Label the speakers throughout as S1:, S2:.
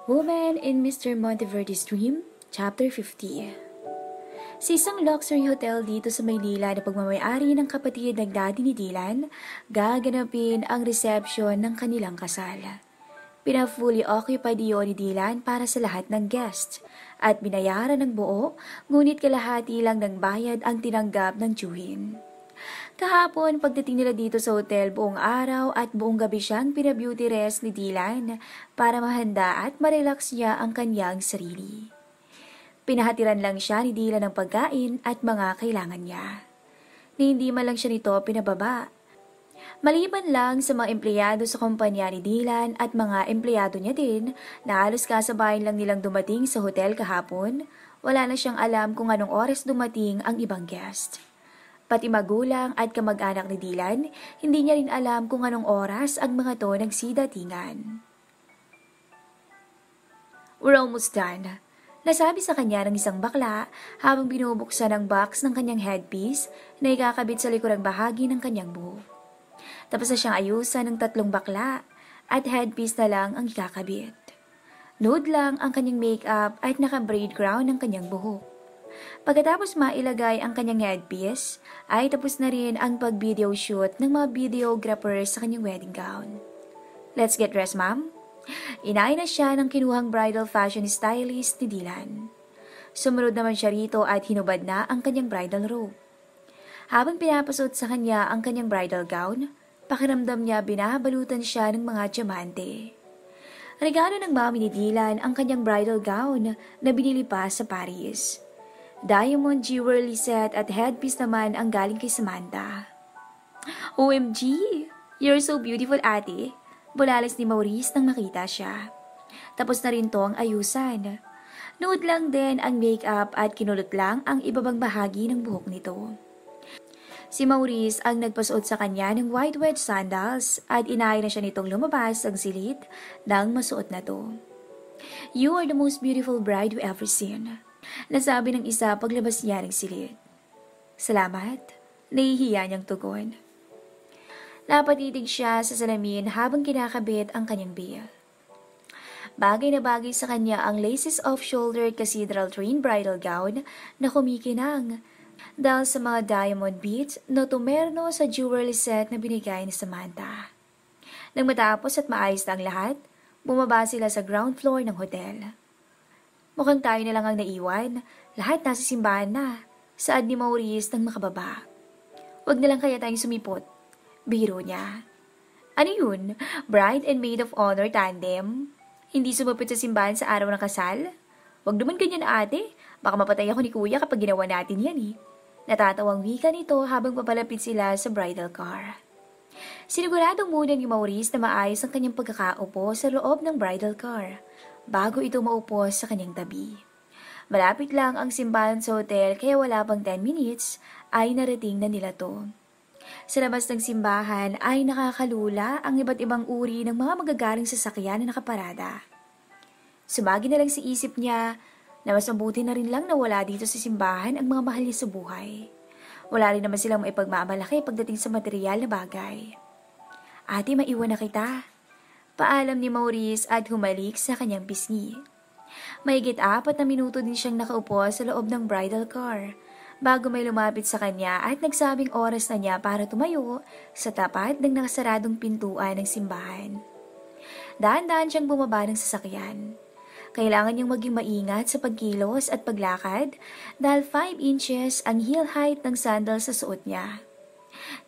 S1: Woman in Mr. Monteverde's Dream, Chapter 50. Sa isang luxury hotel dito sa Maynila na pagmamayari ng kapatid ng daddy ni Dylan, gaganapin ang reception ng kanilang kasal. Pina-fully occupied iyon ni Dylan para sa lahat ng guests at binayaran ng buo, ngunit kalahati lang ng bayad ang tinanggap ng tiyuhin. Kahapon, pagdating nila dito sa hotel, buong araw at buong gabi siyang pina-beauty rest ni Dylan para mahanda at marelax niya ang kanyang sarili. Pinahatiran lang siya ni Dylan ng pagkain at mga kailangan niya. Ni hindi man lang siya nito pinababa. Maliban lang sa mga empleyado sa kumpanya ni Dylan at mga empleyado niya din na halos kasabayan lang nilang dumating sa hotel kahapon, wala na siyang alam kung anong oras dumating ang ibang guest. Pati magulang at kamag-anak ni Dylan, hindi niya rin alam kung anong oras ang mga to nagsidatingan. "We're almost done," nasabi sa kanya ng isang bakla habang binubuksan ang box ng kanyang headpiece na ikakabit sa likurang bahagi ng kanyang buhok. Tapos na siyang ayusan ng 3 bakla at headpiece na lang ang ikakabit. Nude lang ang kanyang makeup at naka-braid crown ng kanyang buhok. Pagkatapos mailagay ang kanyang headpiece, ay tapos na rin ang pag-video shoot ng mga videographers sa kanyang wedding gown. "Let's get dressed, ma'am." Inay na siya ng kinuhang bridal fashion stylist ni Dylan. Sumunod naman siya rito at hinubad na ang kanyang bridal robe. Habang pinapasuot sa kanya ang kanyang bridal gown, pakiramdam niya binabalutan siya ng mga diamante. Regalo ng mami ni Dylan ang kanyang bridal gown na binili pa sa Paris. Diamond jewelry set at headpiece naman ang galing kay Samantha. "OMG! You're so beautiful, ate!" Bulalas ni Maurice nang makita siya. Tapos na rin to ang ayusan. Nude lang din ang makeup at kinulot lang ang ibabang bahagi ng buhok nito. Si Maurice ang nagpasuot sa kanya ng white wedge sandals at inaya na siya nitong lumabas ang silid nang masuot na to. "You are the most beautiful bride we ever seen," nasabi ng isa paglabas niya ng silid. "Salamat," nahihiya niyang tugon. Napatitig siya sa salamin habang kinakabit ang kanyang veil. Bagay na bagay sa kanya ang laces off-shoulder cathedral twin bridal gown na kumikinang dahil sa mga diamond beads na tumerno sa jewelry set na binigay ni Samantha. Nang matapos at maayos na ang lahat, bumaba sila sa ground floor ng hotel. "Mukhang tayo na lang ang naiwan. Lahat nasa simbahan na," saad ni Maurice nang makababa. "Wag na lang kaya tayong sumipot," biro niya. "Ano yun? Bride and maid of honor tandem? Hindi sumapit sa simbahan sa araw ng kasal? Wag naman ganyan, ate. Baka mapatay ako ni kuya kapag ginawa natin yan eh." Natatawang wika nito habang papalapit sila sa bridal car. Siniguradong muna ni Maurice na maayos ang kanyang pagkakaupo sa loob ng bridal car bago ito maupo sa kanyang tabi. Malapit lang ang simbahan sa hotel kaya wala pang 10 minutes ay narating na nila to. Sa labas ng simbahan ay nakakalula ang iba't ibang uri ng mga magagaling sasakyan na nakaparada. Sumagi na lang sa isip niya na mas mabuti na rin lang na wala dito sa simbahan ang mga mahal niya sa buhay. Wala rin naman silang maipagmamalaki pagdating sa material na bagay. "Ate, maiwan na kita," paalam ni Maurice at humalik sa kanyang pisngi. Mahigit 4 na minuto din siyang nakaupo sa loob ng bridal car bago may lumapit sa kanya at nagsabing oras na niya para tumayo sa tapat ng nakasaradong pintuan ng simbahan. Dahan-dahan siyang bumaba ng sasakyan. Kailangan niyang maging maingat sa pagkilos at paglakad dahil 5 inches ang heel height ng sandals sa suot niya.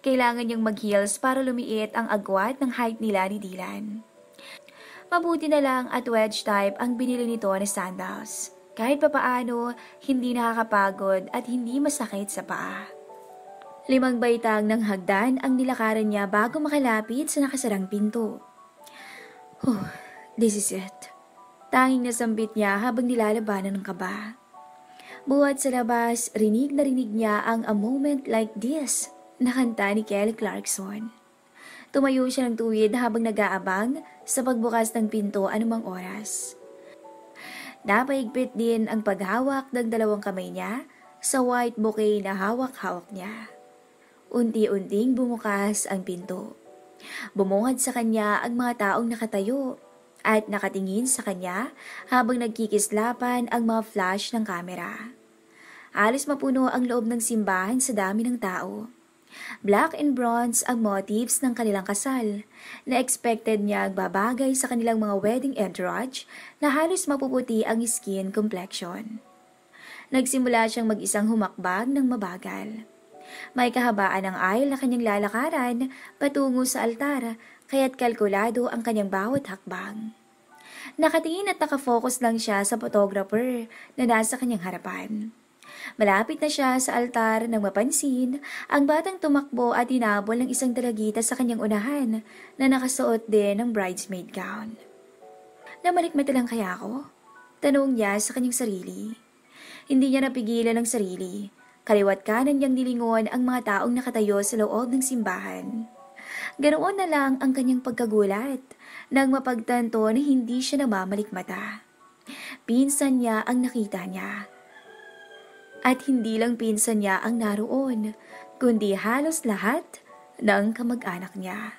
S1: Kailangan niyang mag-heels para lumiit ang agwat ng height nila ni Dylan. Mabuti na lang at wedge type ang binili nito na sandals. Kahit papaano, hindi nakakapagod at hindi masakit sa paa. 5 baitang ng hagdan ang nilakaran niya bago makalapit sa nakasarang pinto. This is it. Tanging nasambit niya habang nilalabanan ng kaba. Buhat sa labas, rinig na rinig niya ang "A Moment Like This" na kanta ni Kelly Clarkson. Tumayo siya ng tuwid habang nag-aabang sa pagbukas ng pinto anumang oras. Napaigpit din ang paghawak ng 2 kamay niya sa white bouquet na hawak-hawak niya. Unti-unting bumukas ang pinto. Bumungad sa kanya ang mga taong nakatayo at nakatingin sa kanya habang nagkikislapan ang mga flash ng kamera. Halos mapuno ang loob ng simbahan sa dami ng tao. Black and bronze ang motifs ng kanilang kasal, na expected niya babagay sa kanilang mga wedding entourage na halos mapuputi ang skin complexion. Nagsimula siyang mag-isang humakbag ng mabagal. May kahabaan ng aisle na kanyang lalakaran patungo sa altar, kaya't kalkulado ang kanyang bawat hakbang. Nakatingin at nakafocus lang siya sa photographer na nasa kanyang harapan. Malapit na siya sa altar nang mapansin ang batang tumakbo at hinabol ng isang dalagita sa kanyang unahan na nakasuot din ng bridesmaid gown. Namalikmata lang kaya ako? Tanong niya sa kanyang sarili. Hindi niya napigilan ang sarili. Kaliwat kanan niyang nilingon ang mga taong nakatayo sa loob ng simbahan. Ganoon na lang ang kanyang pagkagulat nang mapagtanto na hindi siya namamalikmata. Pinsan niya ang nakita niya. At hindi lang pinsan niya ang naroon, kundi halos lahat ng kamag-anak niya.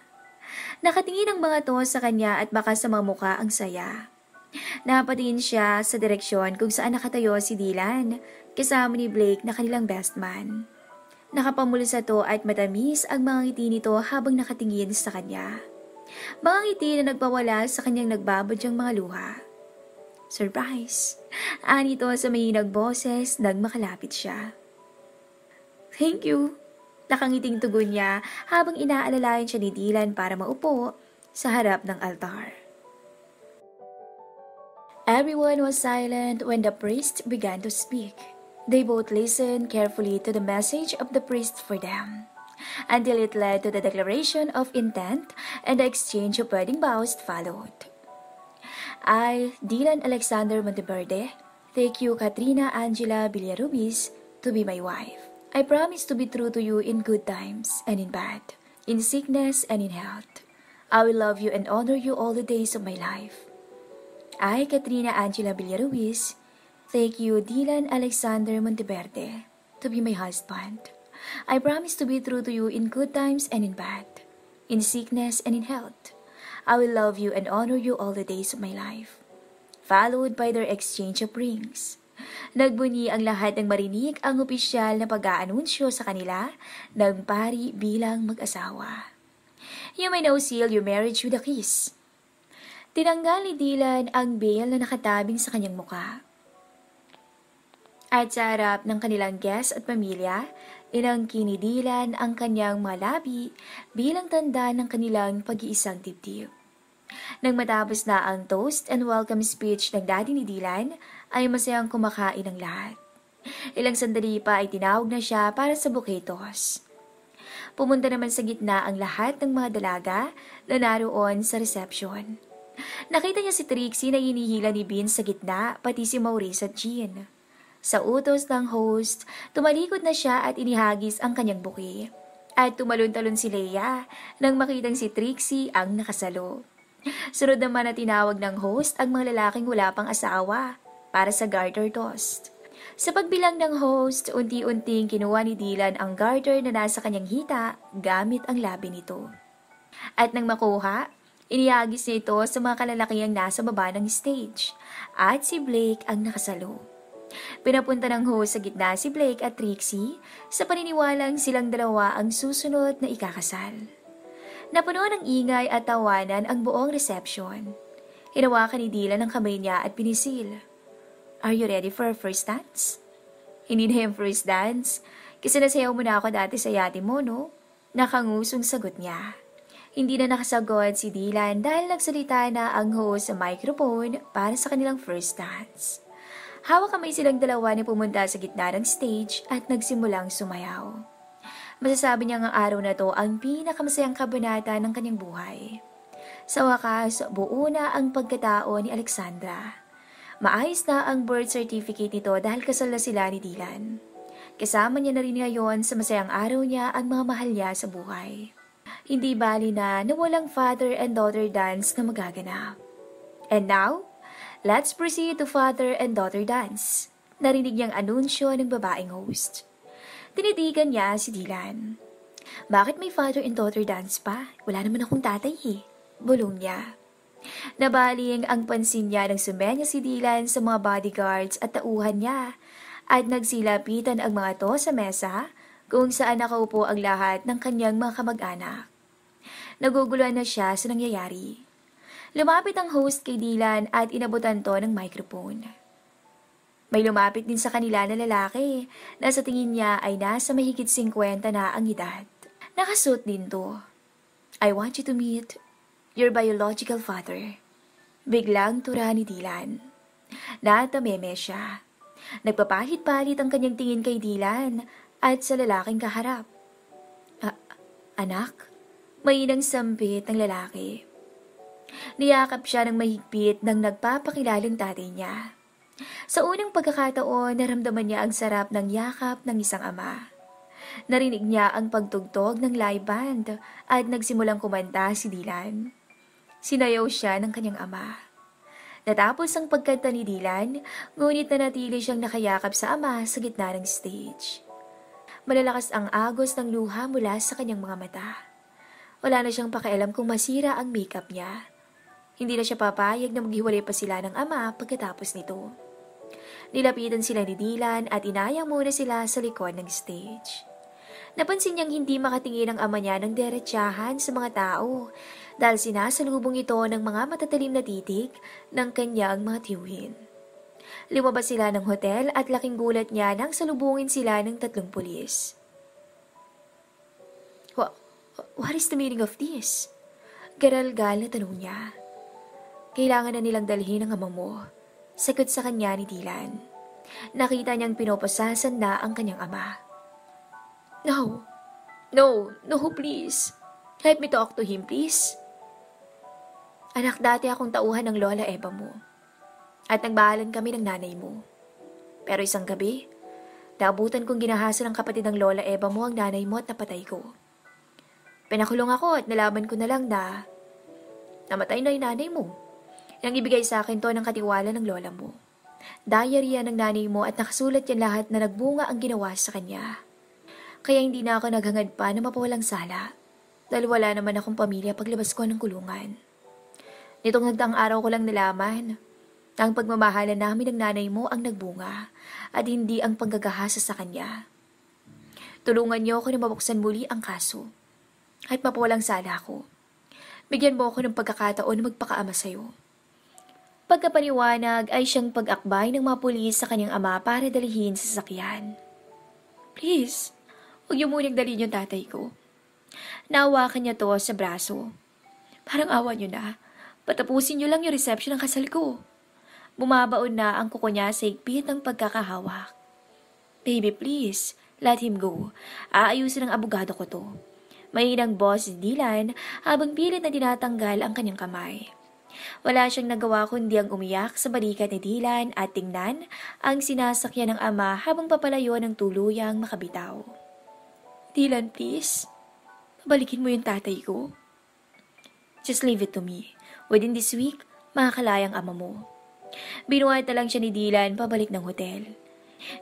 S1: Nakatingin ang mga to sa kanya at baka sa mga muka ang saya. Napatingin siya sa direksyon kung saan nakatayo si Dylan, kasama ni Blake na kanilang best man. Nakapamulo sa to at matamis ang mga ngiti nito habang nakatingin sa kanya. Mga ngiti na nagpawala sa kanyang nagbabadyang mga luha. Surprise! Anito sa mahinag boses nang makalapit siya. Thank you! Nakangiting tugon niya habang inaalalayan siya ni Dylan para maupo sa harap ng altar. Everyone was silent when the priest began to speak. They both listened carefully to the message of the priest for them, until it led to the declaration of intent and the exchange of wedding vows followed. I, Dylan Alexander Monteverde, take you, Katrina Angela Villarubis, to be my wife. I promise to be true to you in good times and in bad, in sickness and in health. I will love you and honor you all the days of my life. I, Katrina Angela Villarubis, take you, Dylan Alexander Monteverde, to be my husband. I promise to be true to you in good times and in bad, in sickness and in health. I will love you and honor you all the days of my life. Followed by their exchange of rings. Nagbunyi ang lahat ng marinig ang opisyal na pag-aanunsyo sa kanila ng pari bilang mag-asawa. You may now seal your marriage with a kiss. Tinanggal ni Dylan ang veil na nakatabing sa kanyang muka. At sa harap ng kanilang guests at pamilya, inangkin ni Dylan ang kanyang malabi bilang tanda ng kanilang pag-iisang dibdib. Nang matapos na ang toast and welcome speech ng daddy ni Dylan, ay masayang kumakain ang lahat. Ilang sandali pa ay tinawag na siya para sa buketos. Pumunta naman sa gitna ang lahat ng mga dalaga na naroon sa reception. Nakita niya si Trixie na hinihila ni Vince sa gitna, pati si Maurice at Jean. Sa utos ng host, tumalikod na siya at inihagis ang kanyang buke. At tumalon-talon si Leia nang makitang si Trixie ang nakasalo. Sunod naman na tinawag ng host ang mga lalaking wala pang asawa para sa garter toast. Sa pagbilang ng host, unti-unting kinuha ni Dylan ang garter na nasa kanyang hita gamit ang labi nito. At nang makuha, inihagis niya ito sa mga kalalakiang nasa baba ng stage at si Blake ang nakasalo. Pinapunta ng host sa gitna si Blake at Trixie sa paniniwalang silang dalawa ang susunod na ikakasal. Napuno ng ingay at tawanan ang buong reception. Hinawakan ni Dylan ang kamay niya at pinisil. Are you ready for our first dance? Hindi na yung first dance, kasi nasayaw mo na ako dati sa yate mo, no? Nakangusong sagot niya. Hindi na nakasagot si Dylan dahil nagsalita na ang host sa microphone para sa kanilang first dance. Hawak kamay silang dalawa na pumunta sa gitna ng stage at nagsimulang sumayaw. Masasabi niya ang araw na to ang pinakamasayang kabanata ng kanyang buhay. Sa wakas, buo na ang pagkatao ni Alexandra. Maayos na ang birth certificate nito dahil kasal na sila ni Dylan. Kasama niya na rin ngayon sa masayang araw niya ang mga mahal niya sa buhay. Hindi bali na walang father and daughter dance na magaganap. And now, let's proceed to father and daughter dance. Narinig niyang anunsyo ng babaeng host. Tinitigan niya si Dylan. Bakit may father and daughter dance pa? Wala naman akong tatay eh. Bulong niya. Nabaling ang pansin niya nang sumenya si Dylan sa mga bodyguards at tauhan niya at nagsilapitan ang mga to sa mesa kung saan nakaupo ang lahat ng kanyang mga kamag-anak. Naguguluhan na siya sa nangyayari. Lumapit ang host kay Dylan at inabutan to ng microphone. May lumapit din sa kanila na lalaki na sa tingin niya ay nasa mahigit 50 na ang edad. Nakasuot din to. I want you to meet your biological father. Biglang tura ni Dylan. Natameme siya. Nagpapahit-palit ang kanyang tingin kay Dylan at sa lalaking kaharap. Anak? Mainang sampit ng lalaki. Niyakap siya ng mahigpit nang nagpapakilalang tatay niya. Sa unang pagkakataon, naramdaman niya ang sarap ng yakap ng isang ama. Narinig niya ang pagtugtog ng live band at nagsimulang kumanta si Dylan. Sinayaw siya ng kanyang ama. Natapos ang pagkanta ni Dylan, ngunit nanatili siyang nakayakap sa ama sa gitna ng stage. Malalakas ang agos ng luha mula sa kanyang mga mata. Wala na siyang pakialam kung masira ang makeup niya. Hindi na siya papayag na maghiwalay pa sila ng ama pagkatapos nito. Nilapitan sila ni Dylan at inayang muna sila sa likod ng stage. Napansin niyang hindi makatingin ang ama niya ng derechahan sa mga tao dahil sinasalubong ito ng mga matatalim na titig ng kanyang mga tiyuhin. Lumabas sila ng hotel at laking gulat niya nang salubungin sila ng 3 pulis. What is the meaning of this? Garalgal na tanong niya. Kailangan na nilang dalhin ang ama mo. Sagot sa kanya ni Dylan. Nakita niyang pinoposasan na ang kanyang ama. No, please. Let me talk to him, please. Anak, dati akong tauhan ng Lola Eva mo. At nagbahalan kami ng nanay mo. Pero isang gabi, naabutan kong ginahasa ng kapatid ng Lola Eva mo ang nanay mo at napatay ko. Pinakulong ako at nalaman ko na lang na namatay na yung nanay mo. Nang ibigay sa akin to ng katiwala ng lola mo. Diary yan ng nanay mo at nakasulat yan lahat na nagbunga ang ginawa sa kanya. Kaya hindi na ako naghangad pa na mapawalang sala. Dahil wala naman akong pamilya paglabas ko ng kulungan. Nitong nagdaang araw ko lang nalaman na ang pagmamahalan namin ng nanay mo ang nagbunga at hindi ang panggagahasa sa kanya. Tulungan niyo ako na mabuksan muli ang kaso. Kahit mapawalang sala ko. Bigyan mo ako ng pagkakataon na magpakaama sa'yo. Pagkapaliwanag ay siyang pag-akbay ng mga pulis sa kanyang ama para dalihin sa sasakyan. Please, huwag niyo munang dalhin yung tatay ko. Nahawakan niya to sa braso. Parang awa niyo na. Patapusin niyo lang yung reception ng kasal ko. Bumabaon na ang kuko niya sa higpit ng pagkakahawak. Baby, please, let him go. Aayusin ng abogado ko to. Mahinang boss si Dylan habang pilit na tinatanggal ang kanyang kamay. Wala siyang nagawa kundi ang umiyak sa balikat ni Dylan at tingnan ang sinasakyan ng ama habang papalayo ng tuluyang makabitaw. Dylan, please. Pabalikin mo yung tatay ko. Just leave it to me. Within this week, makakalayang ama mo. Binuhat na lang siya ni Dylan pabalik ng hotel.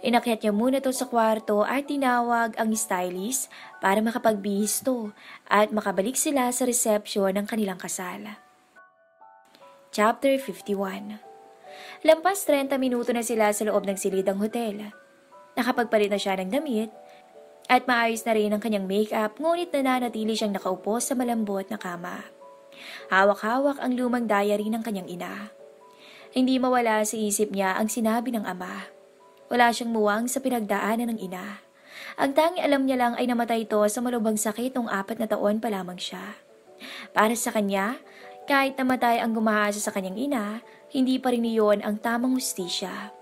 S1: Inakyat niya muna to sa kwarto at tinawag ang stylist para makapagbihis to at makabalik sila sa resepsyon ng kanilang kasal. Chapter 51. Lampas 30 minuto na sila sa loob ng silidang hotel. Nakapagpalit na siya ng damit at maayos na rin ang kanyang makeup ngunit nananatili siyang nakaupo sa malambot na kama. Hawak-hawak ang lumang diary ng kanyang ina. Hindi mawala sa isip niya ang sinabi ng ama. Wala siyang muwang sa pinagdaanan ng ina. Ang tanging alam niya lang ay namatay ito sa malubhang sakit noong 4 na taon pa lamang siya. Para sa kanya, kahit namatay ang gumahasa sa kanyang ina, hindi pa rin iyon ang tamang hustisya.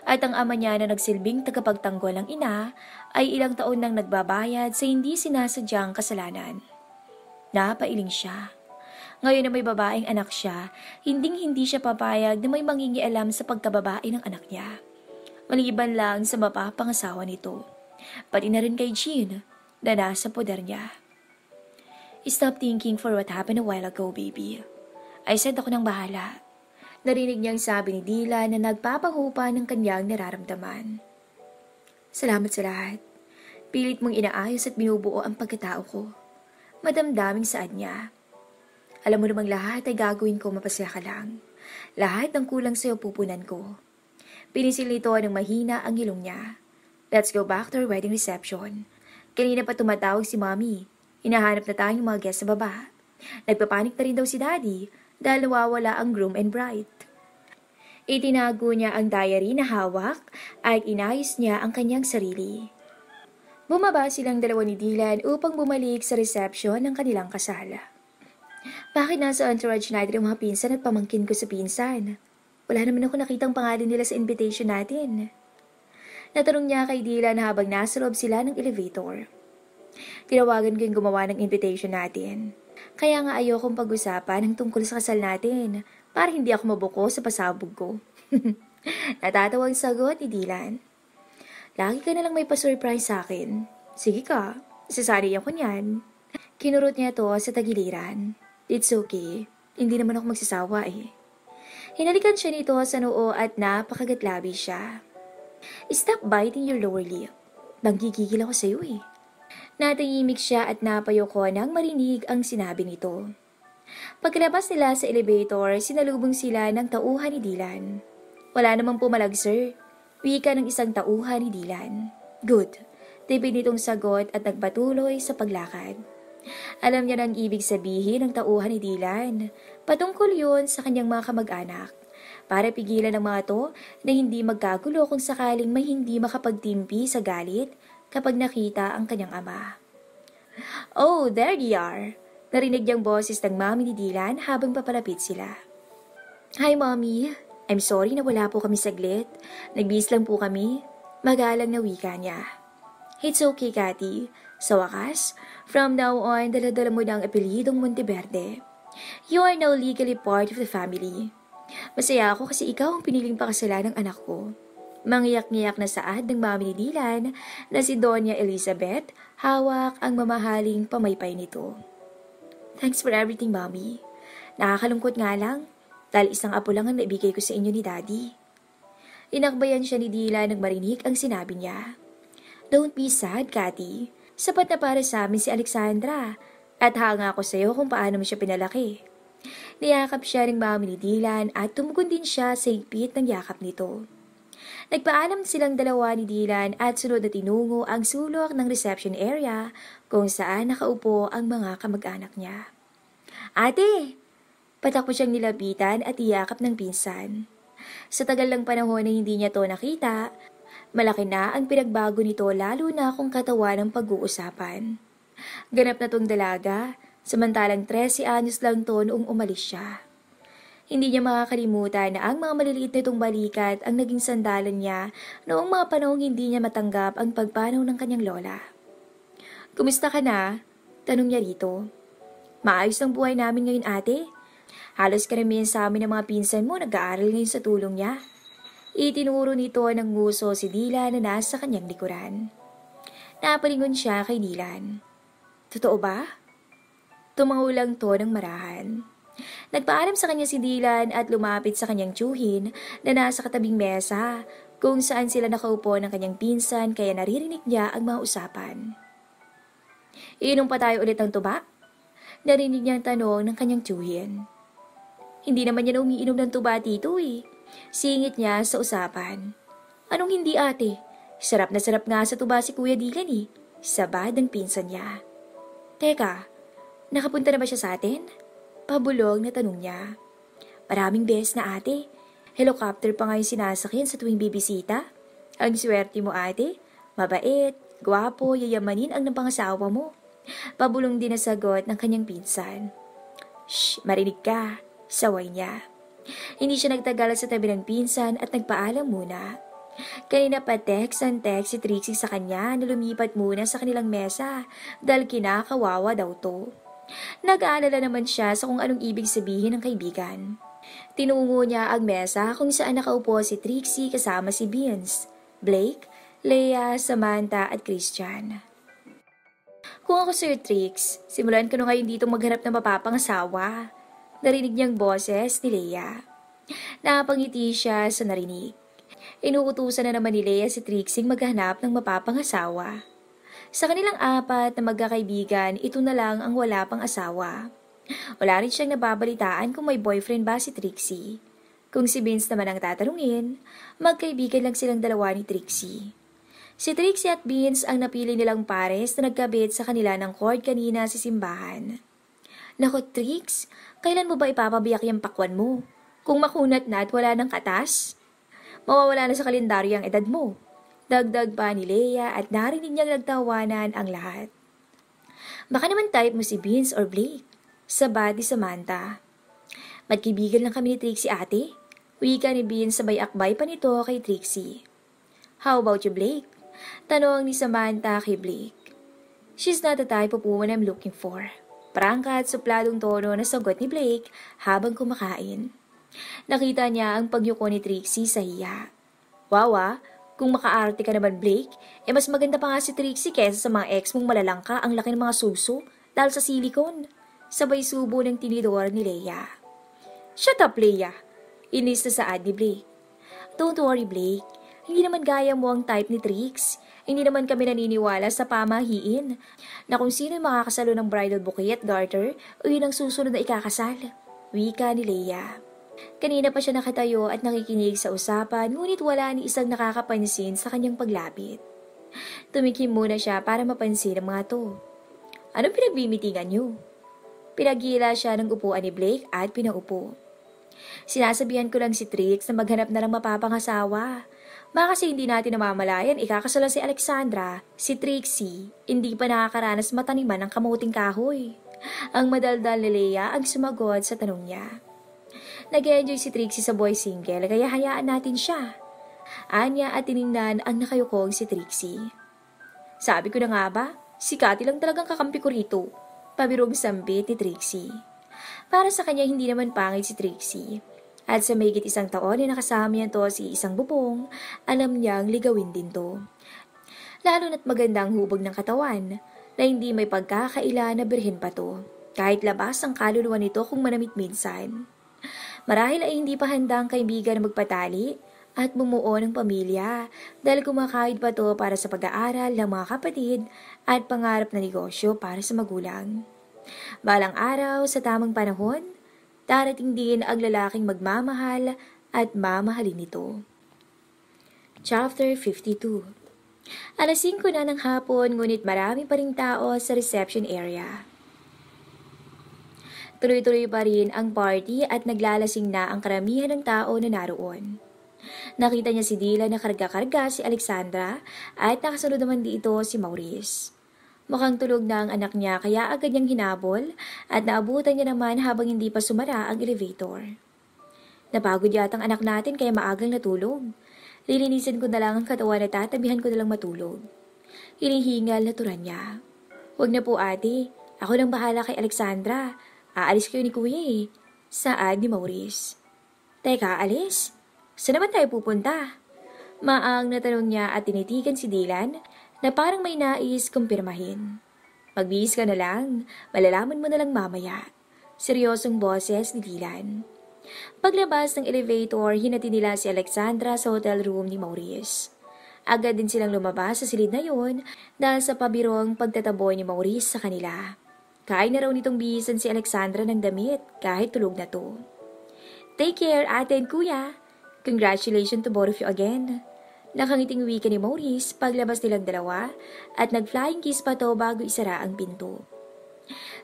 S1: At ang ama niya na nagsilbing tagapagtanggol ng ina ay ilang taon nang nagbabayad sa hindi sinasadyang kasalanan. Napailing siya. Ngayon na may babaeng anak siya, hindi siya papayag na may mangingialam sa pagkababae ng anak niya. Maliban lang sa mapapangasawa nito. Pati na rin kay Jean na nasa poder niya. Stop thinking for what happened a while ago, baby. I said ako nang bahala. Narinig niyang sabi ni Dylan na nagpapahupa ng kanyang nararamdaman. Salamat sa lahat. Pilit mong inaayos at binubuo ang pagkatao ko. Madamdaming saad niya. Alam mo namang lahat ay gagawin ko mapasaya ka lang. Lahat ng kulang sa'yo pupunan ko. Pinisil nito ng mahina ang ilong niya. Let's go back to our wedding reception. Kanina pa tumatawag si Mommy. Hinahanap na tayong mga guests sa baba. Nagpapanik na rin daw si Daddy dahil nawawala ang groom and bride. Itinago niya ang diary na hawak at inayos niya ang kanyang sarili. Bumaba silang dalawa ni Dylan upang bumalik sa reception ng kanilang kasal. Bakit nasa entourage natin ang mga pinsan at pamangkin ko sa pinsan? Wala naman ako nakitang pangalan nila sa invitation natin. Natanong niya kay Dylan habang nasa loob sila ng elevator. Tinawagan ko yung gumawa ng invitation natin. Kaya nga ayokong pag-usapan ang tungkol sa kasal natin para hindi ako mabuko sa pasabog ko. Natatawang sagot ni Dylan. Lagi ka nalang may pa-surprise sa akin. Sige ka, sasali ako niyan. Kinurot niya to sa tagiliran. It's okay, hindi naman ako magsasawa eh. Hinalikan siya nito sa noo at napakagatlabi siya. Stop biting your lower lip. Nanggigigil ako sa'yo eh. Natahimik siya at napayoko nang marinig ang sinabi nito. Pagkalabas nila sa elevator, sinalubong sila ng tauhan ni Dylan. Wala namang pumalag, sir. Wika ng isang tauhan ni Dylan. Good. Tipid nitong sagot at nagpatuloy sa paglakad. Alam niya nang ibig sabihin ng tauhan ni Dylan. Patungkol yun sa kanyang mga kamag-anak. Para pigilan ng mga to na hindi magkagulo kung sakaling may hindi makapagtimpi sa galit kapag nakita ang kanyang ama. Oh, there they are. Narinig niyang boses ng mami ni Dylan habang papalapit sila. Hi, Mommy. I'm sorry na wala po kami saglit. Nagbihis lang po kami. Magalang na wika niya. It's okay, Cathy. Sa wakas, from now on, daladala mo na ang apelyidong Monteverde. You are now legally part of the family. Masaya ako kasi ikaw ang piniling pakasalan ng anak ko. Mangyak-ngyak na saad ng mami ni Dylan na si Doña Elizabeth, hawak ang mamahaling pamaypay nito. Thanks for everything, Mommy. Nakakalungkot nga lang. Dahil isang apo lang ang naibigay ko sa inyo ni Daddy. Inakbayan siya ni Dylan nang marinig ang sinabi niya. Don't be sad, Cathy. Sapat na para sa amin si Alexandra. At hanga ako sa iyo kung paano mo siya pinalaki. Niyakap siya ng mami ni Dylan at tumugon din siya sa higpit ng yakap nito. Nagpaalam silang dalawa ni Dylan at sunod na tinungo ang sulok ng reception area kung saan nakaupo ang mga kamag-anak niya. Ate! Patakbo siyang nilapitan at iyakap ng pinsan. Sa tagal ng panahon na hindi niya to nakita, malaki na ang pinagbago nito lalo na kung katawan ng pag-uusapan. Ganap na tong dalaga, samantalang 13 anyos lang to noong umalis siya. Hindi niya makakalimutan na ang mga maliliit nitong balikat ang naging sandalan niya noong mga panahong hindi niya matanggap ang pagpanaw ng kanyang lola. Kumusta ka na? Tanong niya rito. Maayos ang buhay namin ngayon, ate. Halos karamihan sa amin ng mga pinsan mo nag-aaral ngayon sa tulong niya. Itinuro nito ng nguso si Dylan na nasa kanyang likuran. Napalingon siya kay Dylan. Totoo ba? Tumangulang to ng marahan. Nagpaalam sa kanya si Dylan at lumapit sa kanyang tiyuhin na nasa katabing mesa kung saan sila nakaupo ng kanyang pinsan kaya naririnig niya ang mga usapan. Iinom pa tayo ulit ng tuba? Narinig niya ang tanong ng kanyang tiyuhin. Hindi naman niya na umiinom ng tuba dito eh. Singit niya sa usapan. Anong hindi ate? Sarap na sarap nga sa tuba si Kuya Dylan eh. Sabad ang pinsan niya. Teka, nakapunta na ba siya sa atin? Pabulong na tanong niya. Maraming beses na ate. Helicopter pa nga yung sinasakyan sa tuwing bibisita. Ang swerte mo ate. Mabait, gwapo, yayamanin ang napangasawa mo. Pabulong din na sagot ng kanyang pinsan. Shh, marinig ka. Saway niya. Hindi siya nagtagal sa tabi ng pinsan at nagpaalam muna. Kanina pa text si Trixie sa kanya na lumipat muna sa kanilang mesa dahil kinakawawa daw to. Nag-aalala naman siya sa kung anong ibig sabihin ng kaibigan. Tinungo niya ang mesa kung saan nakaupo si Trixie kasama si Beans, Blake, Leia, Samantha at Christian. Kung ako Sir Trix, simulan ko na ngayon dito maghanap ng mapapangasawa. Narinig niyang boses ni Leia. Napangiti siya sa narinig. Inuutusan na naman ni Leia si Trixie maghanap ng mapapangasawa. Sa kanilang apat na magkakaibigan, ito na lang ang wala pang asawa. Wala rin siyang nababalitaan kung may boyfriend ba si Trixie. Kung si Vince naman ang tatanungin, magkaibigan lang silang dalawa ni Trixie. Si Trixie at Vince ang napili nilang pares na nagkabit sa kanila ng cord kanina sa simbahan. Nako Trix, kailan mo ba ipapabiyak yung pakwan mo? Kung makunat na at wala ng katas? Mawawala na sa kalendaryo ang edad mo. Dagdag pa ni Leia at narinig niyang nagtawanan ang lahat. Baka naman type mo si Vince or Blake. Sabat ni Samantha. Magkibigan lang kami ni Trixie ate. Wika ni Vince sabay akbay pa nito kay Trixie. How about you Blake? Tanong ni Samantha kay Blake. She's not the type of woman I'm looking for. Prangka at supladong tono na sagot ni Blake habang kumakain. Nakita niya ang pagyuko ni Trixie sa hiya. Wawa, kung makaarte ka naman Blake, mas maganda pa nga si Trixie kesa sa mga ex mong malalangka ang laki ng mga suso dahil sa silicone. Sabay subo ng tinidor ni Leia. Shut up Leia! Inis na saad ni Blake. Don't worry Blake, hindi naman gaya mo ang type ni Trix. Hindi naman kami naniniwala sa pamahiin na kung sino makakasalo ng bridal bouquet at garter o yun ang susunod na ikakasal. Wika ni Leia. Kanina pa siya nakatayo at nakikinig sa usapan ngunit wala ni isang nakakapansin sa kanyang paglapit. Tumikim muna siya para mapansin ang mga to. Anong pinagbimitingan niyo? Pinagila siya ng upuan ni Blake at pinaupo. Sinasabihan ko lang si Trix na maghanap na lang mapapangasawa. Baka kasi hindi natin namamalayan ikakasalan si Alexandra, si Trixie, hindi pa nakakaranas mataniman ng kamuting kahoy. Ang madaldal ni Leia ang sumagot sa tanong niya. Nag-enjoy si Trixie sa boy single kaya hayaan natin siya. Anya at tiningnan ang nakayukong si Trixie. Sabi ko na nga ba, si Cathy lang talagang kakampi ko rito. Pabirong sambit ni Trixie. Para sa kanya hindi naman pangit si Trixie. At sa mahigit isang taon na nakasama niya to si isang bubong, alam niyang ligawin din to. Lalo na't magandang hubog ng katawan na hindi may pagkakaila na birhen pa to. Kahit labas ang kaluluwa nito kung manamit minsan. Marahil ay hindi pa handa ang kaibigan na magpatali at bumuo ng pamilya dahil kumakahid pa to para sa pag-aaral ng mga kapatid at pangarap na negosyo para sa magulang. Balang araw sa tamang panahon, darating din ang lalaking magmamahal at mamahalin nito. Chapter 52. Alas 5 na ng hapon ngunit marami pa ring tao sa reception area. Tuloy-tuloy pa rin ang party at naglalasing na ang karamihan ng tao na naroon. Nakita niya si Dylan na karga-karga si Alexandra at nakasunod naman dito si Maurice. Mukhang tulog na ang anak niya kaya agad niyang hinabol at naabutan niya naman habang hindi pa sumara ang elevator. Napagod yata ang anak natin kaya maagang natulog. Lilinisin ko na lang ang katawan at tatabihan ko na lang matulog. Hinihingal na turan niya. Huwag na po ate, ako lang bahala kay Alexandra. Aalis kayo ni kuya eh. Saad ni Maurice. Teka, alis? Saan naman tayo pupunta? Maang natanong niya at tinitigan si Dylan na parang may nais kumpirmahin. Magbihis ka na lang, malalaman mo na lang mamaya. Seryosong boses ni Dylan. Paglabas ng elevator, hinati nila si Alexandra sa hotel room ni Maurice. Agad din silang lumabas sa silid na yon dahil sa pabirong pagtataboy ni Maurice sa kanila. Kain na raw nitong bihisan si Alexandra ng damit kahit tulog na to. Take care ate and kuya. Congratulations to both of you again. Nakangiting wika ni Maurice paglabas nilang dalawa at nag-flying kiss pa to bago isara ang pinto.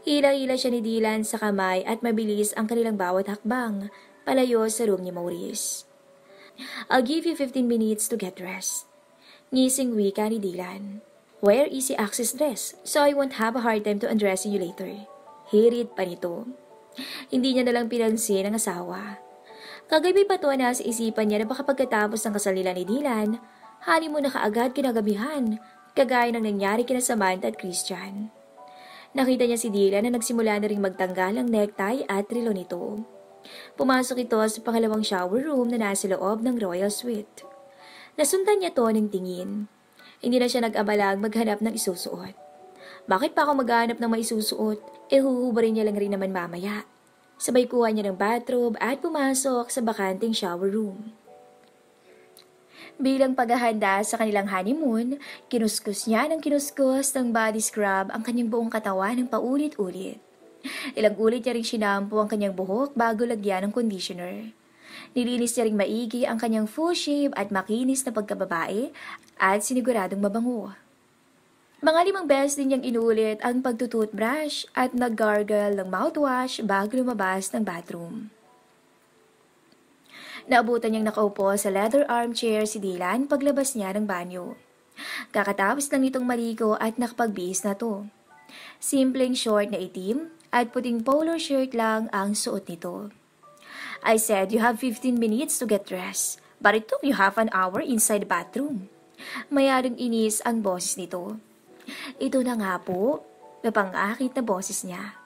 S1: Hila-hila siya ni Dylan sa kamay at mabilis ang kanilang bawat hakbang palayo sa room ni Maurice. I'll give you 15 minutes to get dressed. Ngising wika ni Dylan. Wear easy access dress so I won't have a hard time to undress you later. Hirit pa nito. Hindi niya nalang pinansin ang asawa. Kagabi pa to na sa isipan niya na baka pagkatapos ng kasal nila ni Dylan, honeymoon na kaagad kinagabihan, kagaya ng nangyari kina Samantha at Christian. Nakita niya si Dylan na nagsimula na ring magtanggal ang necktie at relo nito. Pumasok ito sa pangalawang shower room na nasa loob ng Royal Suite. Nasundan niya to ng tingin. Hindi na siya nag-abalang maghanap ng isusuot. Bakit pa ako maghanap ng maisusuot? Huhubarin niya lang rin naman mamaya. Sabay kuha niya ng bathrobe at pumasok sa bakanting shower room. Bilang paghahanda sa kanilang honeymoon, kinuskus niya ng kinuskus ng body scrub ang kanyang buong katawan ng paulit-ulit. Ilang ulit niya ring sinampo ang kanyang buhok bago lagyan ng conditioner. Nilinis niya ring maigi ang kanyang full shave at makinis na pagkababae at siniguradong mabango. Mga 5 beses din niyang inulit ang pagtutoothbrush at nag-gargle ng mouthwash bago lumabas ng bathroom. Naabutan niyang nakaupo sa leather armchair si Dylan paglabas niya ng banyo. Kakatapos lang nitong maligo at nakapagbihis na to. Simpleng short na itim at puting polo shirt lang ang suot nito. I said you have 15 minutes to get dressed, but it took you half an hour inside the bathroom. Mayadong inis ang boses nito. Ito na nga po, napangakit na boses niya.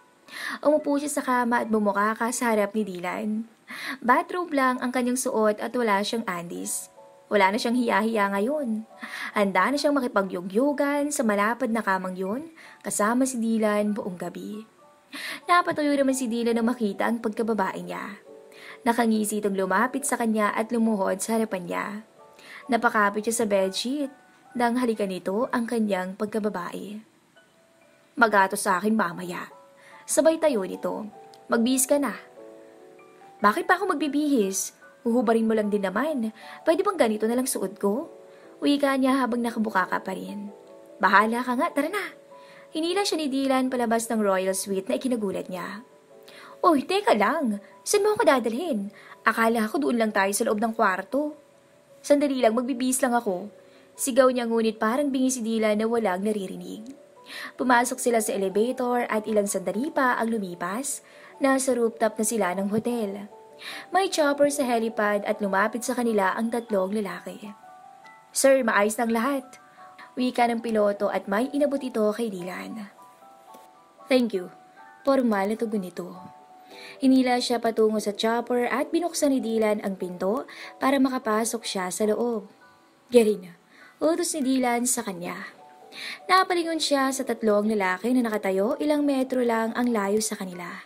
S1: Umupo siya sa kama at bumukaka sa harap ni Dylan. Bathrobe lang ang kanyang suot at wala siyang andis. Wala na siyang hiya-hiya ngayon. Handa na siyang makipagyugyugan sa malapad na kamang yun kasama si Dylan buong gabi. Napatuyo naman si Dylan na makita ang pagkababae niya. Nakangisi itong lumapit sa kanya at lumuhod sa harapan niya. Napakapit siya sa bedsheet nang halikan nito ang kanyang pagkababae. Magato sa akin mamaya. Sabay tayo nito. Magbihis ka na. Bakit pa ako magbibihis? Uhubarin mo lang din naman. Pwede bang ganito na lang suot ko? Wika niya habang nakabuka ka pa rin. Bahala ka nga, tara na. Hinila siya ni Dylan palabas ng royal suite na ikinagulat niya. Oy, teka lang. Saan mo ako dadalhin? Akala ko doon lang tayo sa loob ng kwarto. Sandali lang, magbibihis lang ako. Sigaw niya ngunit parang bingi si Dylan na walang naririnig. Pumasok sila sa elevator at ilang sandali pa ang lumipas. Nasa rooftop na sila ng hotel. May chopper sa helipad at lumapit sa kanila ang 3 lalaki. Sir, maayos ng lahat. Wika ng piloto at may inabot ito kay Dylan. Thank you. Formal na tugon nito. Hinila siya patungo sa chopper at binuksan ni Dylan ang pinto para makapasok siya sa loob. Garin, utos ni Dylan sa kanya. Napalingon siya sa 3 lalaki na nakatayo, ilang metro lang ang layo sa kanila.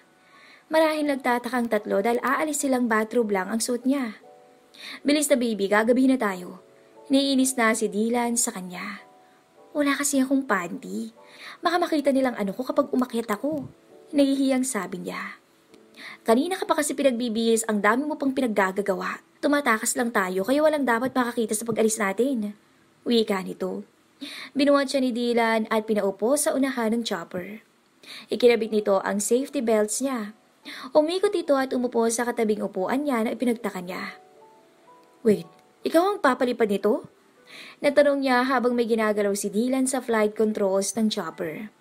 S1: Marahil nagtatakang 3 dahil aalis silang bathrobe lang ang suot niya. Bilis na baby, gagabihin na tayo. Niinis na si Dylan sa kanya. Wala kasi akong panty. Baka makita nilang ano ko kapag umakyat ako. Nahihiyang sabi niya. Kanina ka pa kasi pinagbibihis, ang dami mo pang pinaggagawa. Tumatakas lang tayo kaya walang dapat makakita sa pag-alis natin. Wika nito. Binuhat siya ni Dylan at pinaupo sa unahan ng chopper. Ikinabit nito ang safety belts niya. Umikot ito at umupo sa katabing upuan niya na ipinagtaka niya. Wait, ikaw ang papalipad nito? Natanong niya habang may ginagalaw si Dylan sa flight controls ng chopper.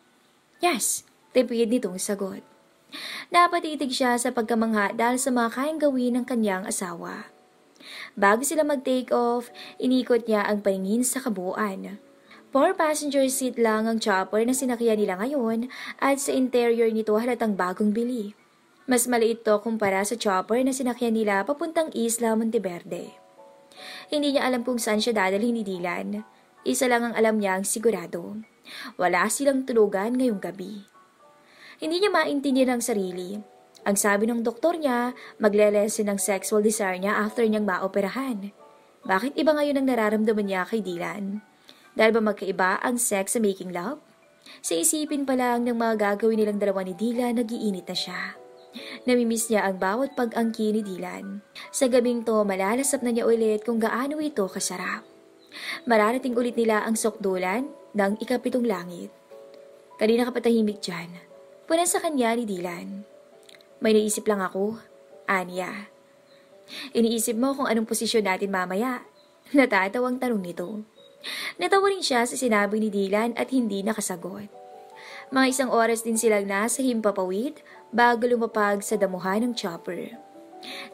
S1: Yes, tipid nitong sagot. Napatitig siya sa pagkamangha dahil sa mga kayang gawin ng kanyang asawa. Bago sila mag-take off, inikot niya ang paningin sa kabuuan. 4-passenger seat lang ang chopper na sinakyan nila ngayon at sa interior nito halatang bagong bili. Mas maliit to kumpara sa chopper na sinakyan nila papuntang Isla Monteverde. Hindi niya alam kung saan siya dadalhin ni Dylan. Isa lang ang alam niyang sigurado. Wala silang tulugan ngayong gabi. Hindi niya maintindihan ang sarili. Ang sabi ng doktor niya, magle-lessen ng sexual desire niya after niyang maoperahan. Bakit iba ngayon ang nararamdaman niya kay Dylan? Dahil ba magkaiba ang sex sa making love? Sa isipin pa lang ng mga gagawin nilang dalawa ni Dylan, nag-iinit na siya. Namimiss niya ang bawat pag-angki ni Dylan. Sa gabing to, malalasap na niya ulit kung gaano ito kasarap. Mararating ulit nila ang sukdulan ng 7 langit. Kanina ka patahimik dyan. Punan sa kanya ni Dylan. May naisip lang ako, Anya. Iniisip mo kung anong posisyon natin mamaya? Natatawang tanong nito. Natawa rin siya sa sinabi ni Dylan at hindi nakasagot. Mga 1 oras din silang nasa himpapawid bago lumapag sa damuhan ng chopper.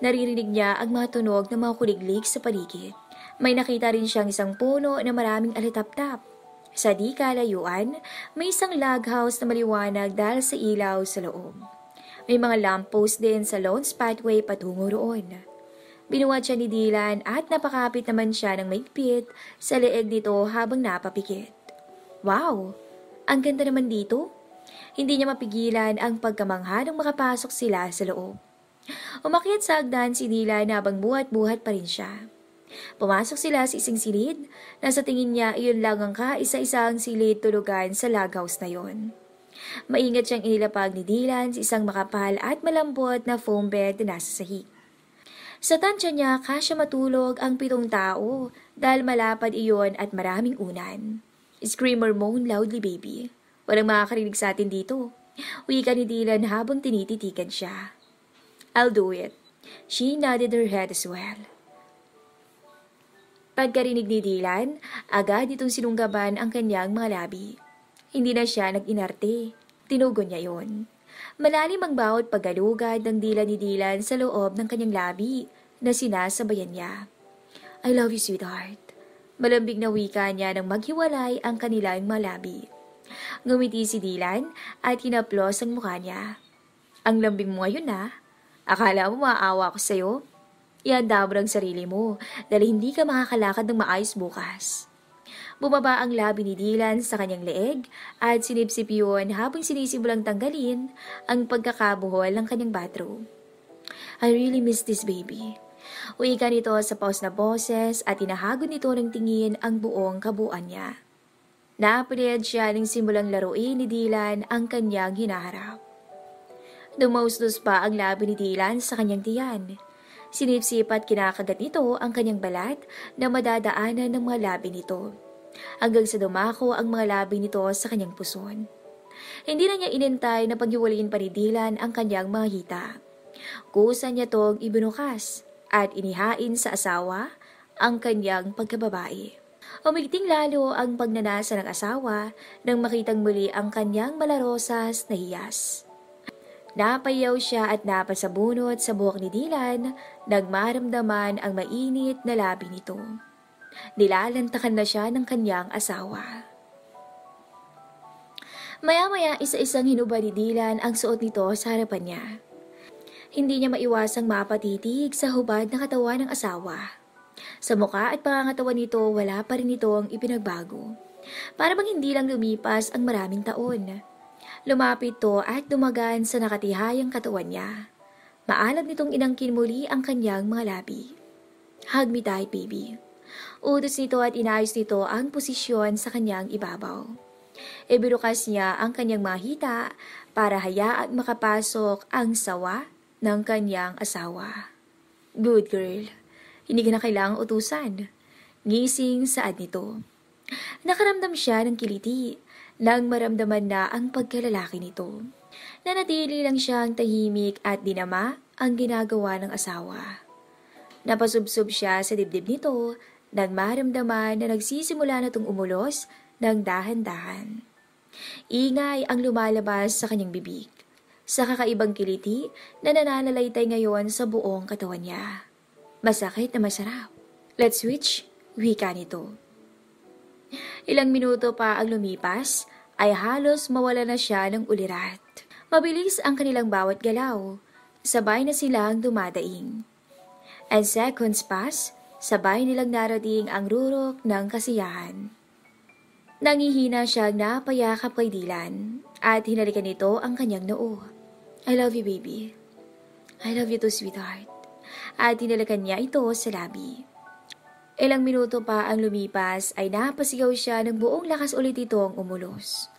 S1: Naririnig niya ang mga tunog ng mga kuliglig sa paligid. May nakita rin siyang isang puno na maraming alitap-tap. Sa di kalayuan, may isang log house na maliwanag dahil sa ilaw sa loob. May mga lamppost din sa launch pathway patungo roon. Binuhat siya ni Dylan at napakapit naman siya ng maigpit sa leeg nito habang napapikit. Wow! Ang ganda naman dito. Hindi niya mapigilan ang pagkamangha nang makapasok sila sa loob. Umakyat sa hagdan si Dylan habang buhat-buhat pa rin siya. Pumasok sila sa isang silid na sa tingin niya iyon lang ang kaisa-isang silid tulugan sa log house na yon. Maingat siyang inilapag ni Dylan sa isang makapal at malambot na foam bed na nasa sahig. Sa tansya niya, kasya matulog ang 7 tao dahil malapad iyon at maraming unan. Screamer moan loudly, baby. Walang makakarinig sa atin dito. Wika ni Dylan habang tinititikan siya. I'll do it. She nodded her head as well. Pagkarinig ni Dylan, agad itong sinunggaban ang kanyang mga labi. Hindi na siya nag-inarte. Tinugon niya yon. Malalim ang bawat paggalugad ng dila ni Dylan sa loob ng kanyang labi na sinasabayan niya. I love you, sweetheart. Malambing na wika niya nang maghiwalay ang kanilang mga labi. Ngumiti si Dylan at hinaplos ang mukha niya. Ang lambing mo ngayon na. Akala mo maaawa ko sa'yo? Ihanda mo ang sarili mo dahil hindi ka makakalakad ng maayos bukas. Bumaba ang labi ni Dylan sa kanyang leeg at sinipsip yun habang sinisimulang tanggalin ang pagkakabuhol ng kanyang bathroom. I really miss this baby. Uwika nito sa paus na boses at inahagod nito ng tingin ang buong kabuuan niya. Napilid siya ng simulang laruin ni Dylan ang kanyang hinaharap. Dumaustos pa ang labi ni Dylan sa kanyang tiyan. Sinipsip at kinakagat nito ang kanyang balat na madadaanan ng mga labi nito. Hanggang sa dumako ang mga labi nito sa kanyang puson. Hindi na niya inintay na paghiwalayin pa ni Dylan ang kanyang mga hita. Kusa niya tong ibinukas at inihain sa asawa ang kanyang pagkababae. Umigting lalo ang pagnanasa ng asawa nang makitang muli ang kanyang malarosas na hiyas. Napayaw siya at napasabunot sa buhok ni Dylan nang maramdaman ang mainit na labi nito. Nilalantakan na siya ng kanyang asawa. Maya-maya isa-isang hinuba ni Dylan ang suot nito sa harapan niya. Hindi niya maiwasang mapatitig sa hubad na katawan ng asawa. Sa mukha at pangangatawan nito wala pa rin itong ipinagbago. Para bang hindi lang lumipas ang maraming taon. Lumapit to at dumagan sa nakatihayang katawan niya. Maalab nitong inangkin muli ang kanyang mga labi. Hug me tight, baby. Utos nito at inayos nito ang posisyon sa kanyang ibabaw. Ibinukas niya ang kanyang mahita para hayaan makapasok ang sawa ng kanyang asawa. Good girl. Hindi ka na kailangang utusan. Ngising saad nito. Nakaramdam siya ng kiliti nang maramdaman na ang pagkalalaki nito. Nanatili lang siyang tahimik at dinama ang ginagawa ng asawa. Napasubsob siya sa dibdib nito nang maramdaman na nagsisimula na itong umulos ng dahan-dahan. Ingay ang lumalabas sa kanyang bibig, sa kakaibang kiliti na nananalaytay ngayon sa buong katawan niya. Masakit na masarap. Let's switch, wika nito. Ilang minuto pa ang lumipas, ay halos mawala na siya ng ulirat. Mabilis ang kanilang bawat galaw, sabay na silang dumadaing. And seconds pass, sabay nilang narating ang rurok ng kasiyahan. Nangihina siyang napayakap kay Dylan at hinalikan nito ang kanyang noo. I love you, baby. I love you too, sweetheart. At hinalikan niya ito sa labi. Ilang minuto pa ang lumipas ay napasigaw siya ng buong lakas ulit itong umulos.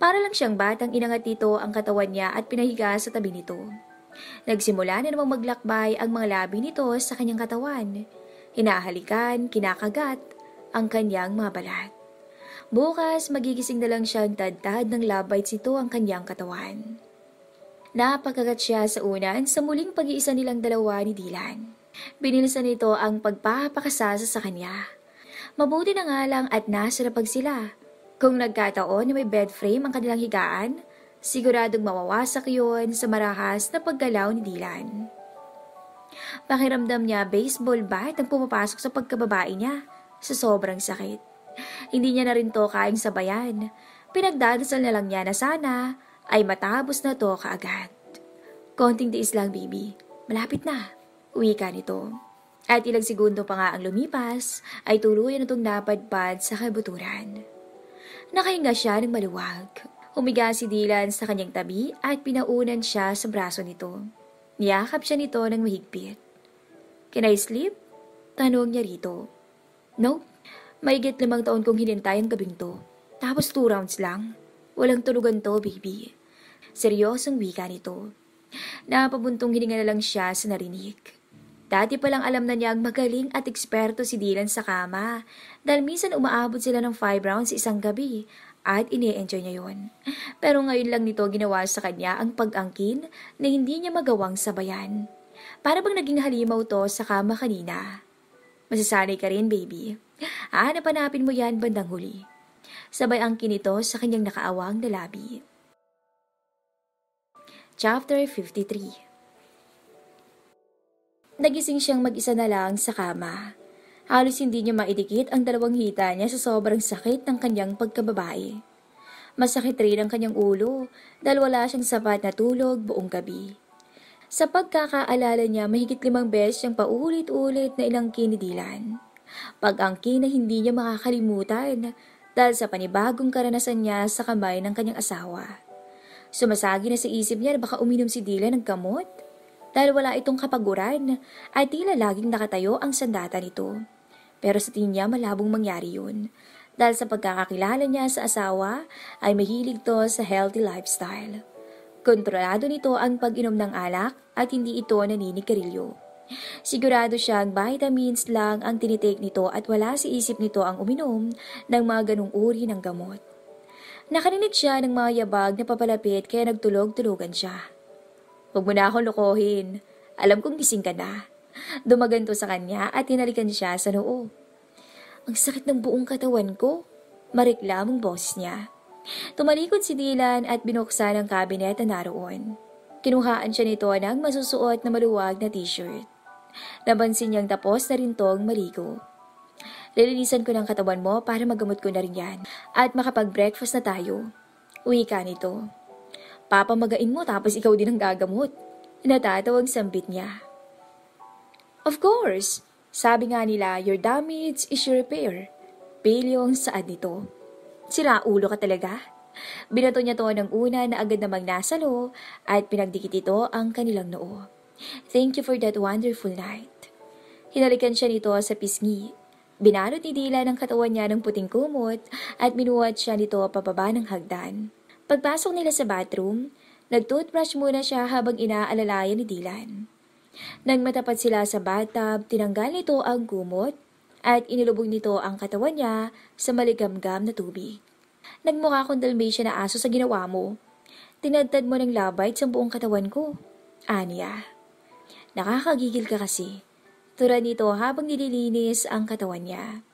S1: Para lang siyang batang inangat nito ang katawan niya at pinahiga sa tabi nito. Nagsimula na namang maglakbay ang mga labi nito sa kanyang katawan. Hinahalikan, kinakagat ang kanyang mga balat. Bukas, magigising na lang siyang tad-tad ng love bites nito ang kanyang katawan. Napakagat siya sa unan sa muling pag-iisa nilang dalawa ni Dylan. Binilisan nito ang pagpapakasasa sa kanya. Mabuti na nga lang at nasa lapag sila. Kung nagkataon na may bed frame ang kanilang higaan, siguradong mawawasak yun sa marahas na paggalaw ni Dylan. Pakiramdam niya baseball bat ang pumapasok sa pagkababae niya sa sobrang sakit. Hindi niya na rin to kaing sabayan. Pinagdadasal na lang niya na sana ay matapos na to kaagad. Konting tiis lang, baby. Malapit na. Wika nito. At ilang segundo pa nga ang lumipas ay tuluyan itong napadpad sa kabuturan. Nakahinga siya ng maluwag. Humiga si Dylan sa kanyang tabi at pinaunan siya sa braso nito. Niyakap siya nito ng mahigpit. Can I sleep? Tanong niya rito. Nope. Mahigit 5 taon kong hinintay ang gabing to. Tapos 2 rounds lang. Walang tulugan to, baby. Seryosong wika nito. Napabuntong hininga na lang siya sa narinig. Dati palang alam na niyang magaling at eksperto si Dylan sa kama dahil minsan umaabot sila ng 5 rounds isang gabi at ini-enjoy niya yon. Pero ngayon lang nito ginawa sa kanya ang pag-angkin na hindi niya magawang sabayan. Para bang naging halimaw to sa kama kanina. Masasanay ka rin, baby. Hanapin mo yan bandang huli. Sabay angkin nito sa kanyang nakaawang na labi. Chapter 53. Nagising siyang mag-isa na lang sa kama. Halos hindi niya maidikit ang dalawang hita niya sa sobrang sakit ng kanyang pagkababae. Masakit rin ang kanyang ulo dahil wala siyang sapat na tulog buong gabi. Sa pagkakaalala niya, mahigit 5 beses siyang paulit-ulit na inangkin ni Dylan. Pag-angkin na hindi niya makakalimutan dahil sa panibagong karanasan niya sa kamay ng kanyang asawa. Sumasagi na sa isip niya na baka uminom si Dylan ng gamot dahil wala itong kapaguran at tila laging nakatayo ang sandata nito. Pero sa tingin niya malabong mangyari yun dahil sa pagkakakilala niya sa asawa ay mahilig to sa healthy lifestyle. Kontrolado nito ang pag-inom ng alak at hindi ito naninigarilyo. Sigurado siyang vitamins lang ang tinitake nito at wala sa isip nito ang uminom ng mga ganung uri ng gamot. Nakarinig siya ng mga yabag na papalapit kaya nagtulog-tulugan siya. "Huwag mo na akong lokohin. Alam kong gising ka na." Dumaganto sa kanya at tinalikan siya sa noo. "Ang sakit ng buong katawan ko," mareklamong boses niya. Tumalikod si Dylan at binuksan ang kabinet na naroon. Kinuhaan siya nito ng masusuot na maluwag na t-shirt. Napansin niyang tapos na rin tong maligo. "Lilinisan ko ng katawan mo para magamot ko na rin yan at makapag-breakfast na tayo." Wika nito. "Papamagain mo tapos ikaw din ang gagamot." Natatawang sambit niya. "Of course, sabi nga nila, your damage is your repair." Pilyong saad nito. "Sira ulo ka talaga." Binato niya to ng una na agad namang nasalo at pinagdikit ito ang kanilang noo. "Thank you for that wonderful night." Hinalikan siya nito sa pisngi. Binalot ni Dylan ang katawan niya ng puting kumot at binuhat siya nito pababa ng hagdan. Pagpasok nila sa bathroom, nag-toothbrush muna siya habang inaalalayan ni Dylan. Nang matapat sila sa bathtub, tinanggal nito ang kumot at inilubog nito ang katawan niya sa maligamgam na tubig. "Nagmukha akong Dalmatian na aso sa ginawa mo. Tinadtad mo ng labite sa buong katawan ko." Aniya. "Nakakagigil ka kasi." Tura nito habang nililinis ang katawan niya.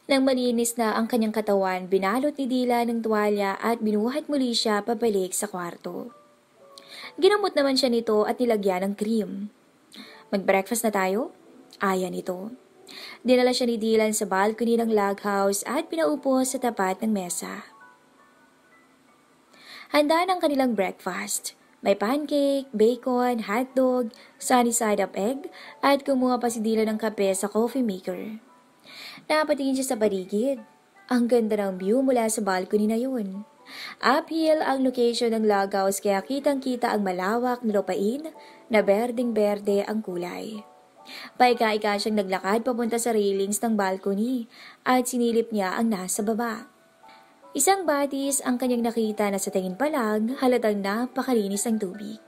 S1: Nang malinis na ang kanyang katawan, binalot ni Dylan ng tuwalya at binuhat muli siya pabalik sa kwarto. Ginamot naman siya nito at nilagyan ng cream. "Mag-breakfast na tayo?" Aya nito. Dinala siya ni Dylan sa balcony ng log house at pinaupo sa tapat ng mesa. Handa ng kanilang breakfast. May pancake, bacon, hotdog, sunny side up egg, at kumuha pa si Dylan ng kape sa coffee maker. Napatingin siya sa paligid. Ang ganda ng view mula sa balcony na yun. Uphill ang location ng log house kaya kitang-kita ang malawak na lupain na berdeng-berde ang kulay. Paika-ika siyang naglakad papunta sa railings ng balcony at sinilip niya ang nasa baba. Isang batis ang kanyang nakita na sa tingin pa lang halatang napakalinis ang tubig.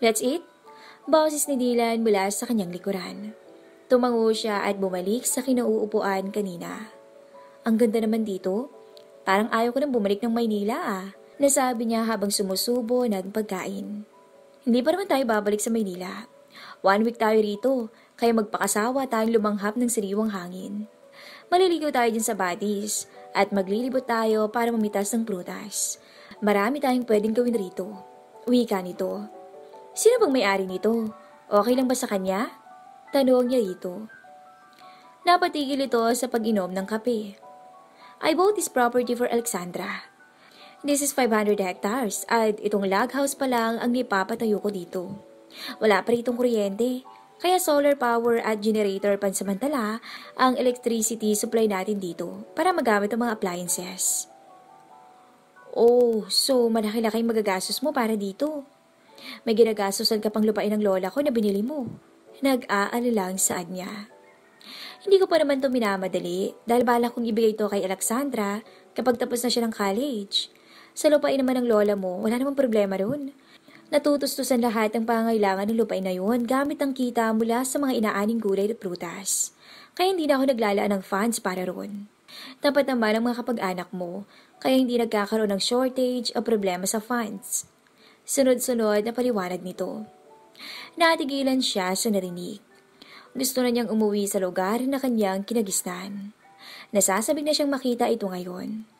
S1: "That's it?" Boses ni Dylan mula sa kanyang likuran. Tumango siya at bumalik sa kinauupuan kanina. "Ang ganda naman dito. Parang ayaw ko nang bumalik ng Maynila nasabi niya habang sumusubo ng pagkain. "Hindi pa naman tayo babalik sa Maynila. 1 week tayo rito, kaya magpakasawa tayong lumanghap ng sariwang hangin. Maliligo tayo din sa batis at maglilibot tayo para mamitas ng prutas. Marami tayong pwedeng gawin rito." Wika nito. "Sino bang may-ari nito? Okay lang ba sa kanya?" Tanong niya rito. Napatigil ito sa pag-inom ng kape. "I bought this property for Alexandra. This is 500 hectares at itong log house pa lang ang ipapatayo ko dito. Wala pa ritong kuryente, kaya solar power at generator pansamantala ang electricity supply natin dito para magamit ang mga appliances." "Oh, so malaki-laki magagastos mo para dito. May ginagastosan ka pang lupain ng lola ko na binili mo." Nag-aalilang saad niya. "Hindi ko pa naman ito minamadali dahil balak kong ibigay ito kay Alexandra kapag tapos na siya ng college. Sa lupain naman ng lola mo, wala namang problema ron. Natutustusan lahat ng pangangailangan ng lupain na yun gamit ang kita mula sa mga inaaning gulay at prutas. Kaya hindi na ako naglalaan ng funds para ron. Dapat naman ang mga kapag-anak mo, kaya hindi nagkakaroon ng shortage o problema sa funds. Sunod-sunod na paliwanag nito. Natigilan siya sa narinig. Gusto na niyang umuwi sa lugar na kanyang kinagisnan. Nasasabik na siyang makita ito ngayon.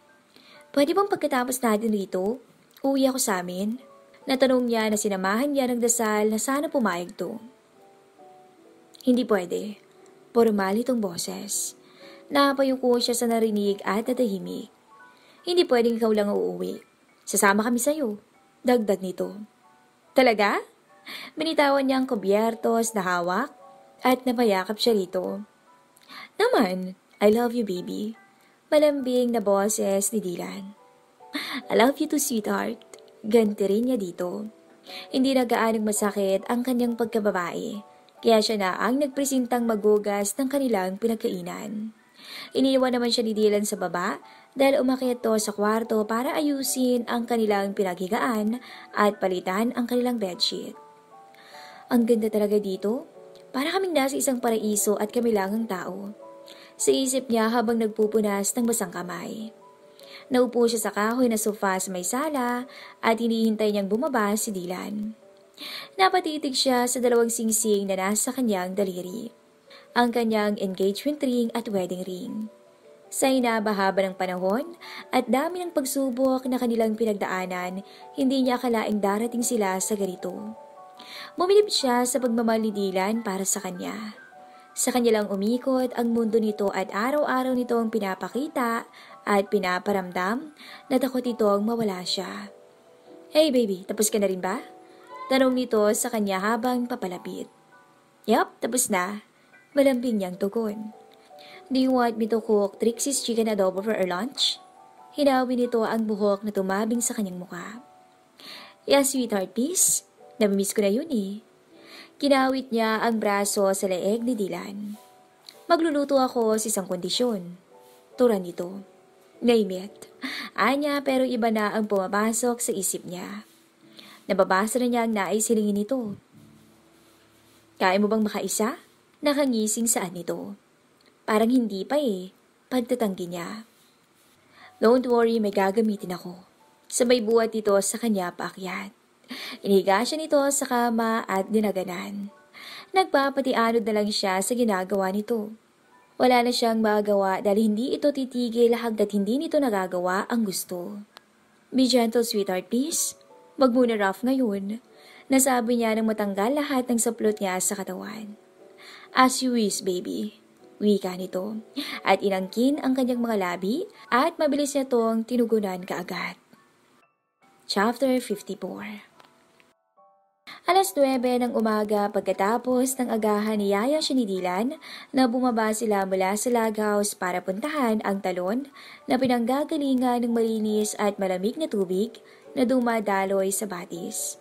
S1: Pwede bang pagkatapos natin rito, uwi ako sa amin? Natanong niya na sinamahan niya ng dasal na sana pumayag to. Hindi pwede. Formal itong boses. Napayuko siya sa narinig at natahimik. Hindi pwedeng ikaw lang uuwi. Sasama kami sa'yo. Dagdag nito. Talaga? Binitawan niya ang kubyertos na hawak at napayakap siya rito. Naman, I love you baby. Malambing na boses ni Dylan. I love you too sweetheart. Ganti rin niya dito. Hindi na gaanong masakit ang kanyang pagkababae, kaya siya na ang nagpresintang magugas ng kanilang pinagkainan. Iniwan naman siya ni Dylan sa baba dahil umakyat to sa kwarto para ayusin ang kanilang pinaghigaan at palitan ang kanilang bedsheet. Ang ganda talaga dito. Para kaming nasa isang paraiso at kami lang ang tao. Sa isip niya habang nagpupunas ng basang kamay. Naupo siya sa kahoy na sofa sa may sala at hinihintay niyang bumaba si Dylan. Napatitig siya sa dalawang singsing na nasa kanyang daliri. Ang kanyang engagement ring at wedding ring. Sa inabahaba ng panahon at dami ng pagsubok na kanilang pinagdaanan, hindi niya akalaing darating sila sa ganito. Bumilib siya sa pagmamahal ni Dylan para sa kanya. Sa kanya lang umikot ang mundo nito at araw-araw nitong pinapakita at pinaparamdam na takot itong mawala siya. Hey baby, tapos ka na rin ba? Tanong nito sa kanya habang papalapit. Yup, tapos na. Malambing niyang tugon. Do you want me to cook Trixie's chicken adobo for our lunch? Hinawi nito ang buhok na tumabing sa kanyang muka. Yes, sweetheart, please. Namimiss ko na yun eh. Kinawit niya ang braso sa leeg ni Dylan. Magluluto ako sa isang kondisyon. Turan nito. Name it. Anya pero iba na ang pumapasok sa isip niya. Nababasa na niya ang nais hilingin nito. Kaya mo bang makaisa? Nakangising saan nito. Parang hindi pa eh. Pagtatanggi niya. Don't worry, may gagamitin ako. Sabay buhat ito sa kanya paakyat. Inihiga siya nito sa kama at dinaganan. Nagpapatianod na lang siya sa ginagawa nito. Wala na siyang magawa dahil hindi ito titigil hanggat hindi nito nagagawa ang gusto. Be gentle, sweetheart, please. Wag muna rough ngayon. Nasabi niya nang matanggal lahat ng saplot niya sa katawan. As you wish, baby. Wika nito. At inangkin ang kanyang mga labi at mabilis niya itong tinugunan kaagad. Chapter 54. Alas 9 ng umaga pagkatapos ng agahan ni Yaya siya ni Dylan na bumaba sila mula sa log house para puntahan ang talon na pinanggagalingan ng malinis at malamig na tubig na dumadaloy sa batis.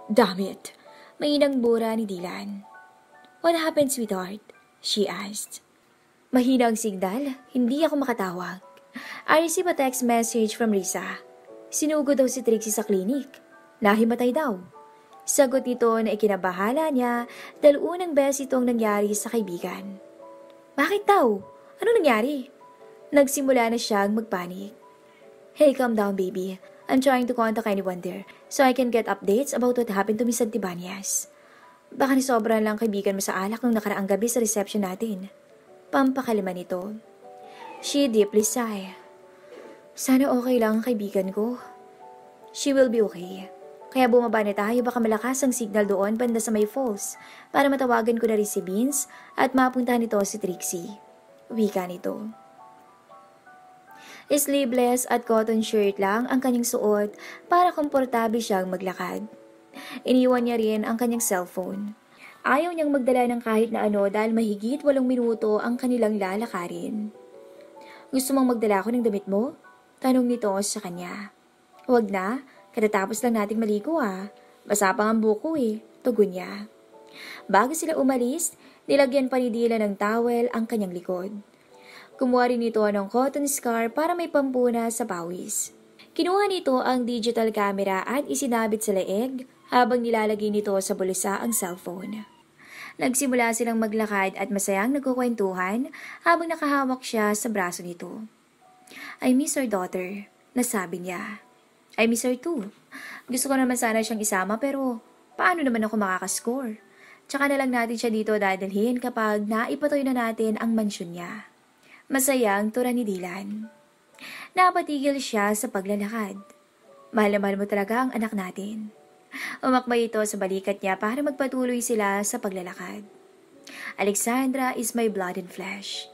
S1: Damn it! Mainang bura ni Dylan. What happened, sweetheart? She asked. Mahina ang signal, hindi ako makatawag. I received a text message from Risa. Sinugod daw si Trixie sa klinik. Nahimatay daw. Sagot nito na ikinabahala niya dahil unang beses itong nangyari sa kaibigan. Bakit daw? Ano nangyari? Nagsimula na siyang magpanik. Hey, calm down baby. I'm trying to contact anyone there so I can get updates about what happened to Miss Antibanias. Baka ni sobrang lang kaibigan mo sa alak nung nakaraang gabi sa reception natin. Pampakalima nito. She deeply sighed. Sana okay lang ang kaibigan ko. She will be okay. Kaya bumaba na tayo, baka malakas ang signal doon banda sa may falls para matawagan ko na rin si Beans at mapuntahan nito si Trixie. Wika nito. Sleeveless at cotton shirt lang ang kanyang suot para komportable siyang maglakad. Iniwan niya rin ang kanyang cellphone. Ayaw niyang magdala ng kahit na ano dahil mahigit 8 minuto ang kanilang lalakarin. Gusto mong magdala ako ng damit mo? Tanong nito sa kanya. Huwag na. Katatapos lang nating maligo ah. Basa pa ang buko eh. Tugon niya. Bago sila umalis, nilagyan pa ni Dylan ng towel ang kanyang likod. Kumuha rin ito ng cotton scarf para may pampuna sa pawis. Kinuha nito ang digital camera at isinabit sa leeg habang nilalagay nito sa bulsa ang cellphone. Nagsimula silang maglakad at masayang nagkukwentuhan habang nakahawak siya sa braso nito. I miss our daughter, nasabi niya. I miss her too. Gusto ko naman sana siyang isama pero paano naman ako makakascore? Tsaka na lang natin siya dito dadalhin kapag naipatoy na natin ang mansyon niya. Masayang tura ni Dylan. Napatigil siya sa paglalakad. Mahal na mahal mo talaga ang anak natin. Umakbay ito sa balikat niya para magpatuloy sila sa paglalakad. Alexandra is my blood and flesh.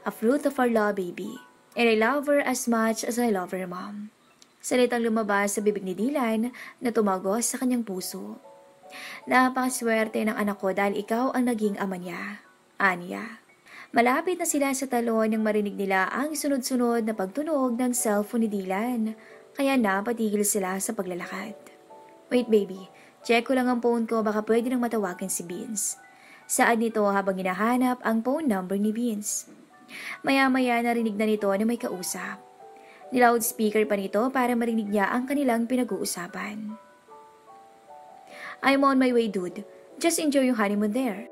S1: A fruit of our love, baby. And I love her as much as I love her mom. Salitang lumabas sa bibig ni Dylan na tumagos sa kanyang puso. Napakaswerte ng anak ko dahil ikaw ang naging ama niya. Anya. Malapit na sila sa talon nang marinig nila ang sunod-sunod na pagtunog ng cellphone ni Dylan, kaya napatigil sila sa paglalakad. Wait baby, check ko lang ang phone ko baka pwede nang matawagan si Vince. Saan nito habang hinahanap ang phone number ni Vince? Maya-maya narinig na nito na may kausap. Niloudspeaker pa nito para marinig niya ang kanilang pinag-uusapan. I'm on my way dude, just enjoy your honeymoon there.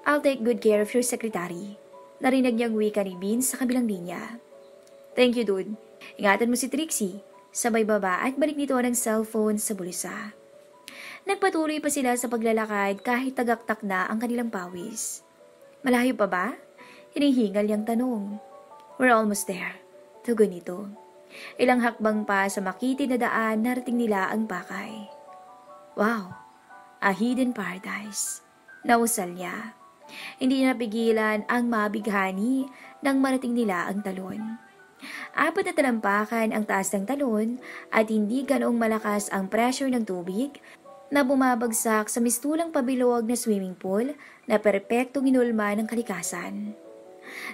S1: I'll take good care of your secretary. Narinig niyang wika ni Vince sa kabilang linya. Thank you, dude. Ingatan mo si Trixie. Sabay baba at balik nito ng cellphone sa bulsa. Nagpatuloy pa sila sa paglalakad kahit tagaktak na ang kanilang pawis. Malayo pa ba? Hinihingal niyang tanong. We're almost there. Tugon nito. Ilang hakbang pa sa makitid na daan narating nila ang bakay. Wow! A hidden paradise. Nausal niya. Hindi niya napigilan ang mabighani nang marating nila ang talon. 4 na talampakan ang taas ng talon at hindi ganoong malakas ang pressure ng tubig na bumabagsak sa mistulang pabilog na swimming pool na perpektong inulma ng kalikasan.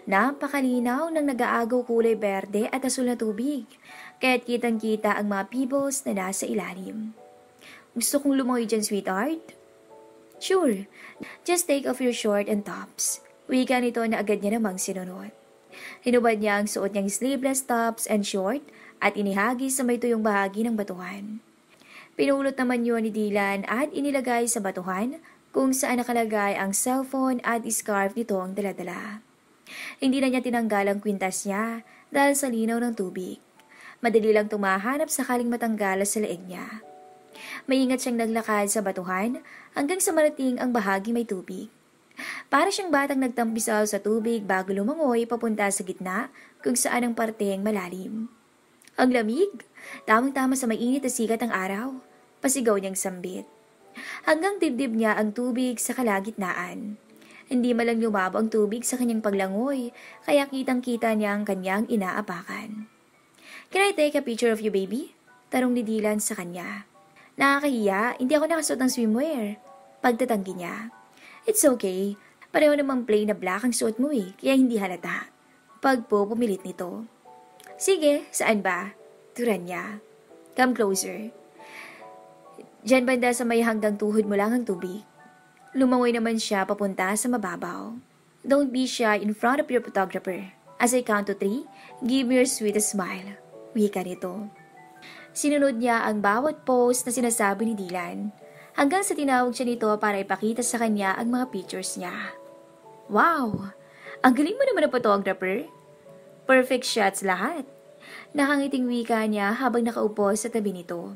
S1: Napakalinaw ng nag-aagaw kulay berde at asul na tubig, kaya't kitang-kita ang mga pebbles na nasa ilalim. Gusto kong lumangoy dyan, sweetheart? Sure, just take off your short and tops. Wika nito na agad niya namang sinunod. Hinubad niya ang suot niyang sleeveless tops and short at inihagis sa may tuyong bahagi ng batuhan. Pinulot naman yun ni Dylan at inilagay sa batuhan kung saan nakalagay ang cellphone at scarf nitong daladala. Hindi na niya tinanggal ang kwintas niya dahil sa linaw ng tubig. Madali lang tumahanap sakaling matanggal sa leeg niya. Maingat siyang naglakad sa batuhan hanggang sa marating ang bahagi may tubig. Para siyang batang nagtampisaw sa tubig bago lumangoy papunta sa gitna kung saan ang parteng malalim. Ang lamig, tamang-tama sa mainit na sikat ng araw, pasigaw niyang sambit. Hanggang dibdib niya ang tubig sa kalagitnaan. Hindi malang lumabo ang tubig sa kanyang paglangoy, kaya kitang-kita niya ang kanyang inaapakan. Can I take a picture of you, baby? Tarong ni Dylan sa kanya. Nakakahiya, hindi ako nakasuot ng swimwear. Pagtatanggi niya. It's okay. Pareho namang plain na black ang suot mo kaya hindi halata. Pumilit nito. Sige, saan ba? Turan niya. Come closer. Diyan banda sa may hanggang tuhod mo lang ang tubig. Lumangoy naman siya papunta sa mababaw. Don't be shy in front of your photographer. As I count to 3, give me your sweetest smile. Wika nito. Sinunod niya ang bawat post na sinasabi ni Dylan, hanggang sa tinawag siya nito para ipakita sa kanya ang mga pictures niya. Wow! Ang galing mo naman ng photographer. Perfect shots lahat. Nakangiting wika niya habang nakaupo sa tabi nito.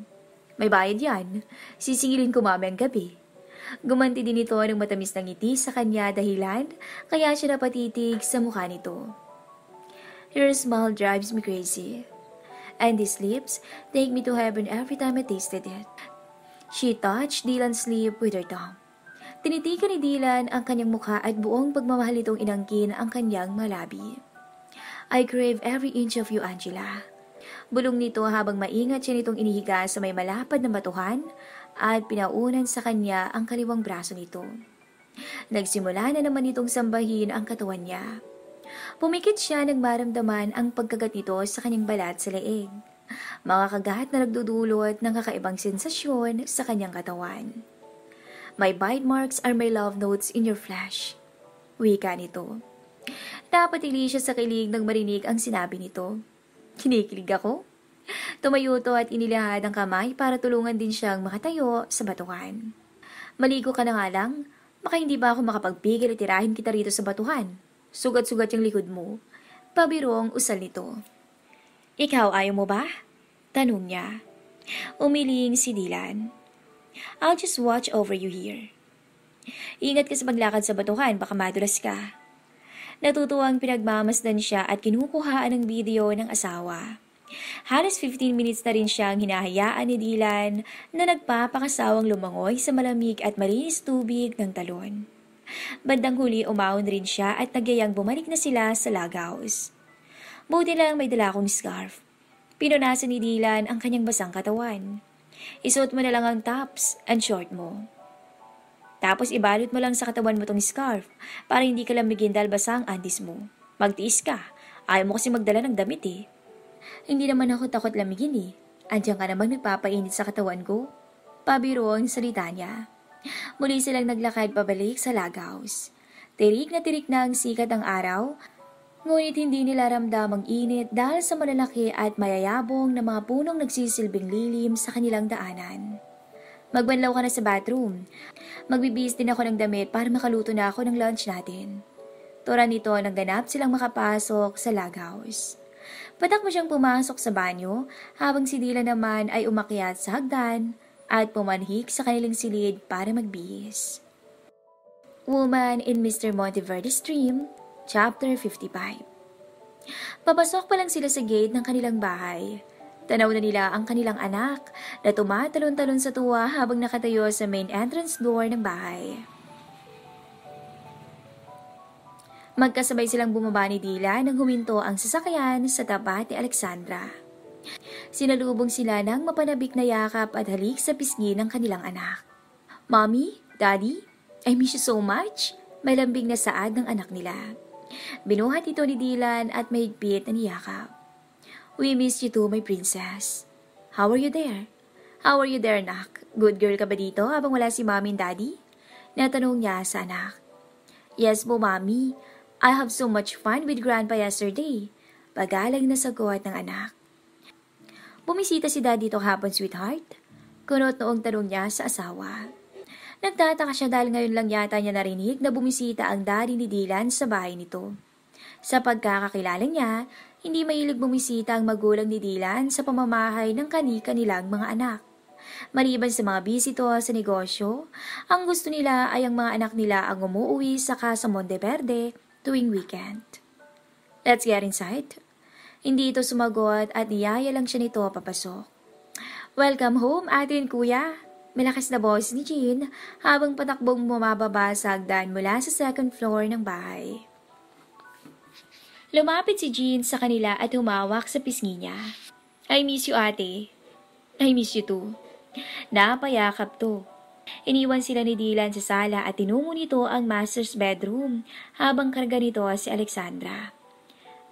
S1: May bayad yan. Sisingilin ko mamayang gabi. Gumanti din ito ng matamis na ngiti sa kanya dahilan kaya siya napatitig sa mukha nito. Your smile drives me crazy. And these lips take me to heaven every time I tasted it. She touched Dylan's lip with her tongue. Tinitikan ni Dylan ang kanyang mukha at buong pagmamahal itong inangkin ang kanyang malabi. I crave every inch of you, Angela. Bulong nito habang maingat siya nitong inihiga sa may malapad na batuhan at pinaunan sa kanya ang kaliwang braso nito. Nagsimula na naman itong sambahin ang katawan niya. Pumikit siya nang maramdaman ang pagkagat nito sa kanyang balat sa leeg. Mga kagat na nagdudulot ng kakaibang sensasyon sa kanyang katawan. My bite marks are my love notes in your flesh. Wika nito. Napatili siya sa kilig nang marinig ang sinabi nito. Kinikilig ako? Tumayo to at inilahad ang kamay para tulungan din siyang makatayo sa batuhan. Maligo ka na nga lang, baka hindi ba ako makapagpigil at tirahin kita rito sa batuhan? Sugat-sugat yung likod mo. Pabirong usal nito. Ikaw ayaw mo ba? Tanong niya. Umiling si Dylan. I'll just watch over you here. Ingat ka sa paglakad sa batuhan, baka madulas ka. Natutuwang pinagmamasdan siya at kinukuhaan ng video ng asawa. Halos 15 minutes na rin siyang hinahayaan ni Dylan na nagpapakasawang lumangoy sa malamig at malinis tubig ng talon. Bandang huli umahon rin siya at nagyayang bumalik na sila sa log house. Buti lang may dala akong scarf. Pinunasan ni Dylan ang kanyang basang katawan. Isuot mo na lang ang tops and short mo. Tapos ibalot mo lang sa katawan mo tong scarf para hindi ka lamigin dahil basa ang andis mo. Magtiis ka. Ayaw mo kasi magdala ng damit eh. Hindi naman ako takot lamigin eh. Andiyan ka namang nagpapainit sa katawan ko. Pabiro ang salita niya. Muli silang naglakad pabalik sa log house. Tirik na ang sikat ng araw, ngunit hindi nila ramdam ang init dahil sa malalaki at mayayabong na mga punong nagsisilbing lilim sa kanilang daanan. Magbanlaw ka na sa bathroom. Magbibihis din ako ng damit para makaluto na ako ng lunch natin. Tura nito nang ganap silang makapasok sa log house. Patak mo siyang pumasok sa banyo habang si Dylan naman ay umakyat sa hagdan at pumanhik sa kanilang silid para magbihis. Woman in Mr. Monteverde's Dream, Chapter 55. Papasok pa lang sila sa gate ng kanilang bahay. Tanaw na nila ang kanilang anak na tumatalon-talon sa tuwa habang nakatayo sa main entrance door ng bahay. Magkasabay silang bumaba ni Dylan nang huminto ang sasakyan sa tapat ni Alexandra. Sinalubong sila ng mapanabik na yakap at halik sa pisngi ng kanilang anak. Mommy, Daddy, I miss you so much. May lambing na saad ng anak nila. Binuhat ito ni Dylan at mahigpit na niyakap. We miss you too, my princess. How are you there? How are you there, anak? Good girl ka ba dito habang wala si Mommy and Daddy? Natanong niya sa anak. Yes po, Mommy. I have so much fun with Grandpa yesterday. Pagalang na sagot ng anak. Bumisita si Daddy to hapon, sweetheart? Kunot noong tanong niya sa asawa. Nagtataka siya dahil ngayon lang yata niya narinig na bumisita ang daddy ni Dylan sa bahay nito. Sa pagkakakilala niya, hindi mahilig bumisita ang magulang ni Dylan sa pamamahay ng kani-kanilang mga anak. Maliban sa mga bisito sa negosyo, ang gusto nila ay ang mga anak nila ang umuwi sa Casa Monteverde tuwing weekend. Let's get inside. Hindi ito sumagot at niyaya lang siya nito papasok. Welcome home, ate and kuya. Malakas na boses ni Jean habang patakbong bumababa sa hagdan mula sa second floor ng bahay. Lumapit si Jean sa kanila at humawak sa pisngi niya. I miss you, ate. I miss you too. Napayakap to. Iniwan sila ni Dylan sa sala at tinungo nito ang master's bedroom habang karga nito si Alexandra.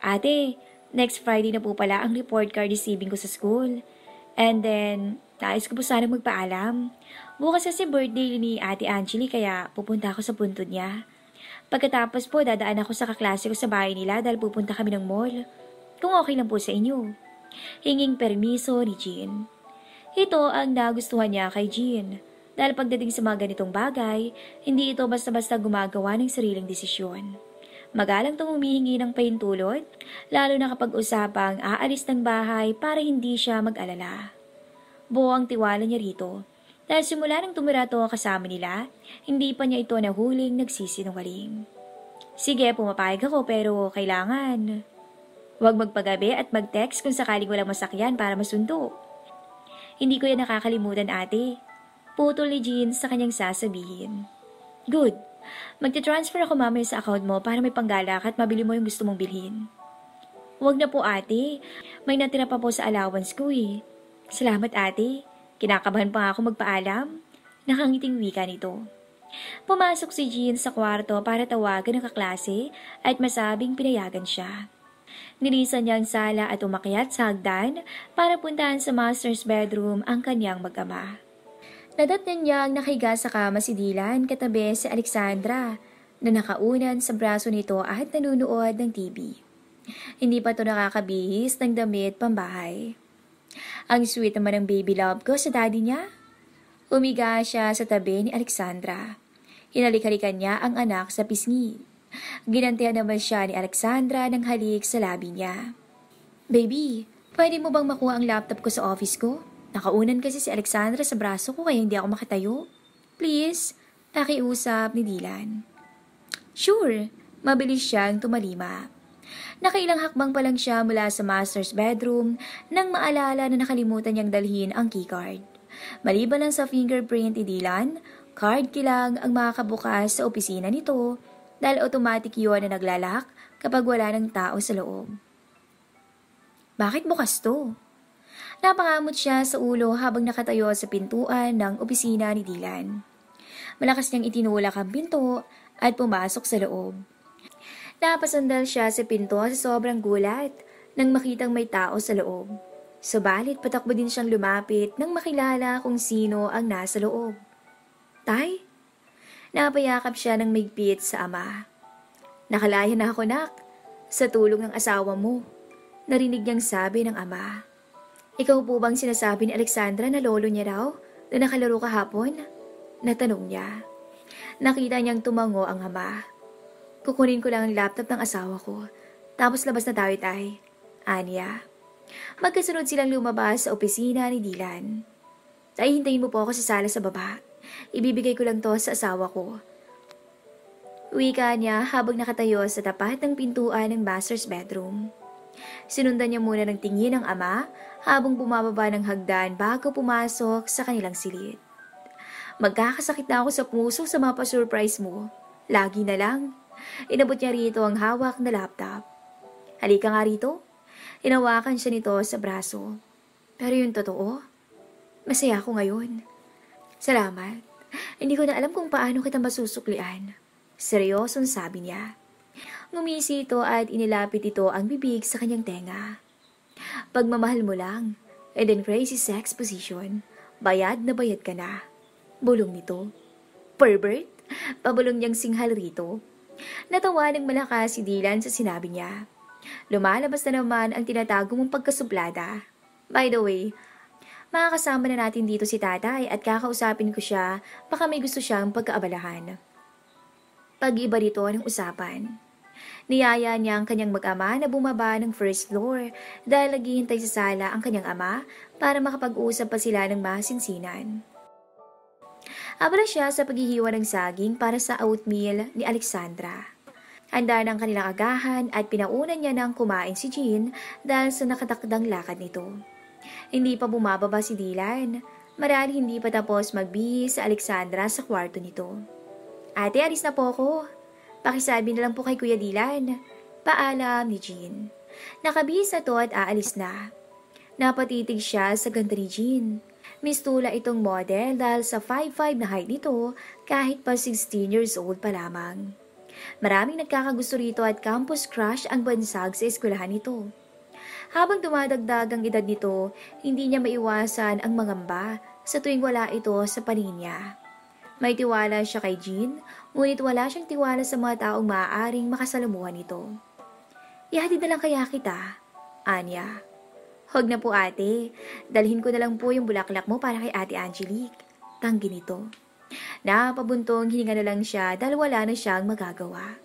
S1: Ate, next Friday na po pala ang report card receiving ko sa school. And then, nais ko po sana magpaalam. Bukas kasi birthday ni Ate Angeli kaya pupunta ako sa puntod niya. Pagkatapos po, dadaan ako sa kaklase ko sa bahay nila dahil pupunta kami ng mall. Kung okay lang po sa inyo. Hinging permiso ni Jean. Ito ang nagustuhan niya kay Jean. Dahil pagdating sa mga ganitong bagay, hindi ito basta-basta gumagawa ng sariling desisyon. Magalang itong humihingi ng pahintulot, lalo na kapag usapang aalis ng bahay para hindi siya mag-alala. Buo ang tiwala niya rito. Dahil simula nang tumira to kasama nila, hindi pa niya ito nahuling nagsisinungaling. Sige, pumapayag ako pero kailangan. Huwag magpagabi at mag-text kung sakaling walang masakyan para masundo. Hindi ko yan nakakalimutan, ate. Putol ni Jean sa kanyang sasabihin. Good. Magte-transfer ako mamaya sa account mo para may panggalak at mabili mo yung gusto mong bilhin. Huwag na po, ate. May natira pa po sa allowance ko eh. Salamat, ate. Kinakabahan pa nga ako magpaalam. Nakangiting wika nito. Pumasok si Jean sa kwarto para tawagan ang kaklase at masabing pinayagan siya. Nilisan niya ang sala at umakyat sa hagdan para puntahan sa master's bedroom ang kanyang mag-ama. Nadatnan niya ang nakahiga sa kama si Dylan katabi si Alexandra na nakaunan sa braso nito at nanunood ng TV. Hindi pa ito nakakabihis ng damit pambahay. Ang sweet naman ng baby love ko sa daddy niya. Humiga siya sa tabi ni Alexandra. Hinalik-halikan niya ang anak sa pisngi. Ginantihan naman siya ni Alexandra ng halik sa labi niya. Baby, pwede mo bang makuha ang laptop ko sa office ko? Nakaunan kasi si Alexandra sa braso ko kaya hindi ako makitayo. Please, nakiusap ni Dylan. Sure, mabilis siyang tumalima. Nakailang hakbang pa lang siya mula sa master's bedroom nang maalala na nakalimutan niyang dalhin ang keycard. Maliban lang sa fingerprint ni Dylan, card kilang ang makakabukas sa opisina nito dahil automatic yun na naglalak kapag wala ng tao sa loob. Bakit bukas to? Napangamot siya sa ulo habang nakatayo sa pintuan ng opisina ni Dylan. Malakas niyang itinulak ang pinto at pumasok sa loob. Napasandal siya sa pinto sa sobrang gulat nang makitang may tao sa loob. Subalit patakbo din siyang lumapit nang makilala kung sino ang nasa loob. Tay? Napayakap siya ng migpit sa ama. Nakalaya na ako, nak. Sa tulong ng asawa mo. Narinig niyang sabi ng ama. Ikaw po bang sinasabi ni Alexandra na lolo niya raw na nakalaro kahapon? Natanong niya. Nakita niyang tumango ang ama. Kukunin ko lang ang laptop ng asawa ko. Tapos labas na tayo, tay. Anya. Magkasunod silang lumabas sa opisina ni Dylan. Tay, hintayin mo po ako sa sala sa baba. Ibibigay ko lang to sa asawa ko. Wika niya habang nakatayo sa tapat ng pintuan ng master's bedroom. Sinundan niya muna ng tingin ng ama habang bumababa ng hagdan bago pumasok sa kanilang silid. Magkakasakit na ako sa puso sa mapasurprise mo. Lagi na lang. Inabot niya rito ang hawak na laptop. Halika nga rito. Hinawakan siya nito sa braso. Pero yung totoo, masaya ako ngayon. Salamat. Hindi ko na alam kung paano kita masusuklian. Seryosong sabi niya. Ngumisi ito at inilapit ito ang bibig sa kanyang tenga. Pagmamahal mo lang, and then crazy sex position, bayad na bayad ka na. Bulong nito. Pervert? Pabulong niyang singhal rito. Natawa ng malakas si Dylan sa sinabi niya. Lumalabas na naman ang tinatago mong pagkasuplada. By the way, makakasama na natin dito si tatay at kakausapin ko siya baka may gusto siyang pagkaabalahan. Pag-iba rito ng usapan. Niyaya niya ang kanyang mag-ama na bumaba ng first floor dahil naghihintay sa sala ang kanyang ama para makapag-usap pa sila ng masinsinan. Abala siya sa paghihiwa ng saging para sa oatmeal ni Alexandra. Handa ng kanilang agahan at pinaunan niya ng kumain si Jean dahil sa nakatakdang lakad nito. Hindi pa bumababa si Dylan. Marahil hindi pa tapos magbihis sa Alexandra sa kwarto nito. Ate, alis na po ako. Pakisabi na lang po kay Kuya Dylan. Paalam ni Jean. Nakabihis na to at aalis na. Napatitig siya sa ganda ni Jean. Mistula itong model dahil sa 5'5" na height nito kahit pa 16 years old pa lamang. Maraming nagkakagusto rito at campus crush ang bansag sa eskwelahan nito. Habang dumadagdag ang edad nito, hindi niya maiwasan ang mangamba sa tuwing wala ito sa paningin niya. May tiwala siya kay Jean, ngunit wala siyang tiwala sa mga taong maaaring makasalamuhan nito. Ihatid na lang kaya kita, Anya. Huwag na po ate, dalhin ko na lang po yung bulaklak mo para kay Ate Angelique. Tanggi nito. Napabuntong hininga na lang siya dahil wala na siyang magagawa.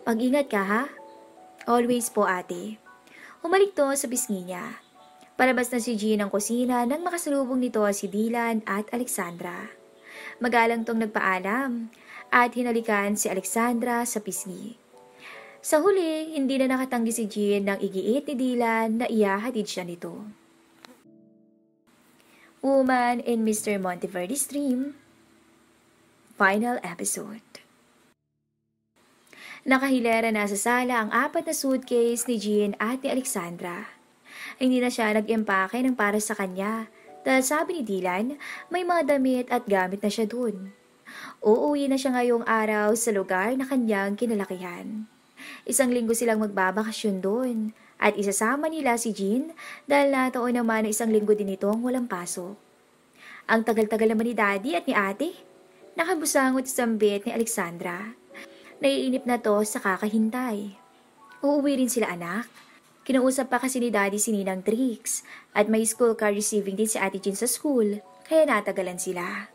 S1: Pag-ingat ka ha? Always po ate. Humalik to sa pisngi niya. Palabas na si Jean ng kusina nang makasalubong nito si Dylan at Alexandra. Magalang tong nagpaalam at hinalikan si Alexandra sa pisngi. Sa huli, hindi na nakatanggi si Jean nang igiit ni Dylan na iyahatid siya nito. Woman in Mr. Monteverde's Dream, Final Episode. Nakahilera na sa sala ang 4 na suitcase ni Jean at ni Alexandra. Hindi na siya nag-empake ng para sa kanya dahil sabi ni Dylan may mga damit at gamit na siya dun. Uuwi na siya ngayong araw sa lugar na kanyang kinalakihan. 1 linggo silang magbabakasyon doon at isasama nila si Jean dahil nataon naman na 1 linggo din itong walang pasok. Ang tagal-tagal naman ni Daddy at ni Ate. Nakabusangot sa sambit ni Alexandra. Naiinip na to sa kakahintay. Uuwi rin sila anak. Kinausap pa kasi ni Daddy si Ninang Trix at may school car receiving din si Ate Jean sa school, kaya natagalan sila.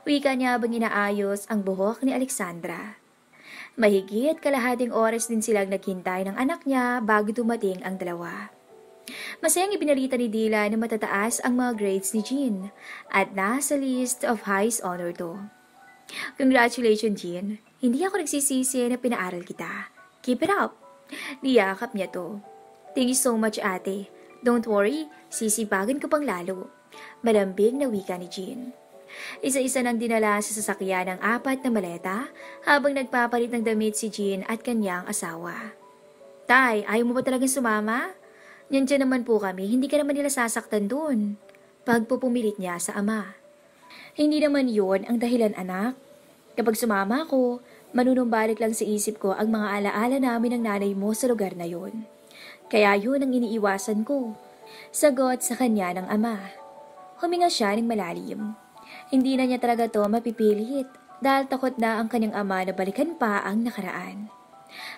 S1: Wika niya habang inaayos ang buhok ni Alexandra. Mahigit kalahating oras din silang naghintay ng anak niya bago dumating ang dalawa. Masayang ibinalita ni Dila na matataas ang mga grades ni Jean at nasa list of highest honor to. Congratulations, Jean. Hindi ako nagsisisi na pinaaral kita. Keep it up. Niyakap niya to. Thank you so much, ate. Don't worry, sisipagan ko pang lalo. Malambing na wika ni Jean. Isa-isa nang dinala sa sasakyan ng 4 na maleta habang nagpapalit ng damit si Jean at kanyang asawa. Tay, ayaw mo ba talagang sumama? Nandiyan naman po kami, hindi ka naman nila sasaktan doon. Pagpupumilit niya sa ama. Hindi naman yon ang dahilan, anak. Kapag sumama ako, manunumbalik lang sa isip ko ang mga alaala namin ng nanay mo sa lugar na yon. Kaya yun ang iniiwasan ko. Sagot sa kanya ng ama. Huminga siya ng malalim. Hindi na niya talaga to mapipilit dahil takot na ang kanyang ama na balikan pa ang nakaraan.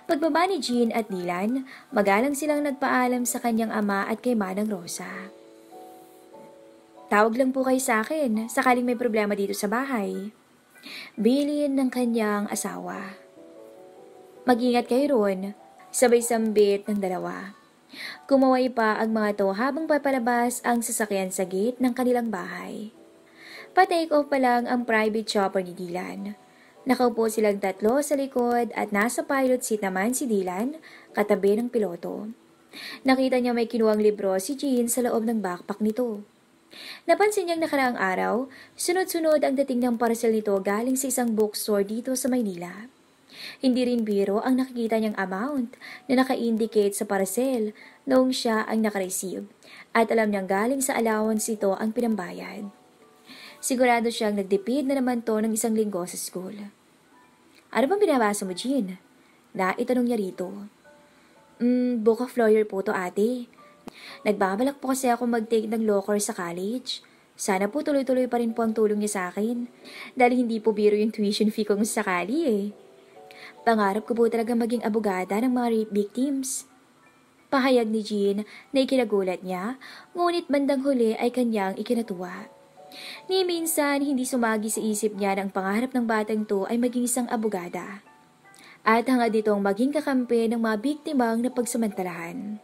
S1: Pagbaba ni Jean at Dylan, magalang silang nagpaalam sa kanyang ama at kay Manang Rosa. Tawag lang po kayo sa akin sakaling may problema dito sa bahay. Bilin ng kanyang asawa. Mag-ingat kayo ron, sabay sambit ng dalawa. Kumaway pa ang mga to habang papalabas ang sasakyan sa gate ng kanilang bahay. Pa-take off pa lang ang private chopper ni Dylan. Nakaupo silang 3 sa likod at nasa pilot seat naman si Dylan, katabi ng piloto. Nakita niya may kinuwang libro si Jean sa loob ng backpack nito. Napansin niyang nakaraang araw, sunod-sunod ang dating ng parcel nito galing sa isang bookstore dito sa Maynila. Hindi rin biro ang nakikita niyang amount na naka-indicate sa parcel noong siya ang naka-receive at alam niyang galing sa allowance ito ang pinambayad. Sigurado siyang nagdipid na naman to ng 1 linggo sa school. Ano bang binabasa mo, Jean? Itanong niya rito. Book of lawyer po to, ate. Nagbabalak po kasi ako mag-take ng law course sa college. Sana po tuloy-tuloy pa rin po ang tulong niya sa akin. Dahil hindi po biro yung tuition fee kong sakali eh. Pangarap ko po talaga maging abogada ng mga rape victims. Pahayag ni Jean na ikinagulat niya, ngunit bandang huli ay kanyang ikinatuwa. Ni minsan hindi sumagi sa isip niya na ang pangarap ng batang to ay maging isang abogada. At hangad nitong maging kakampi ng mga biktimang napagsamantalahan.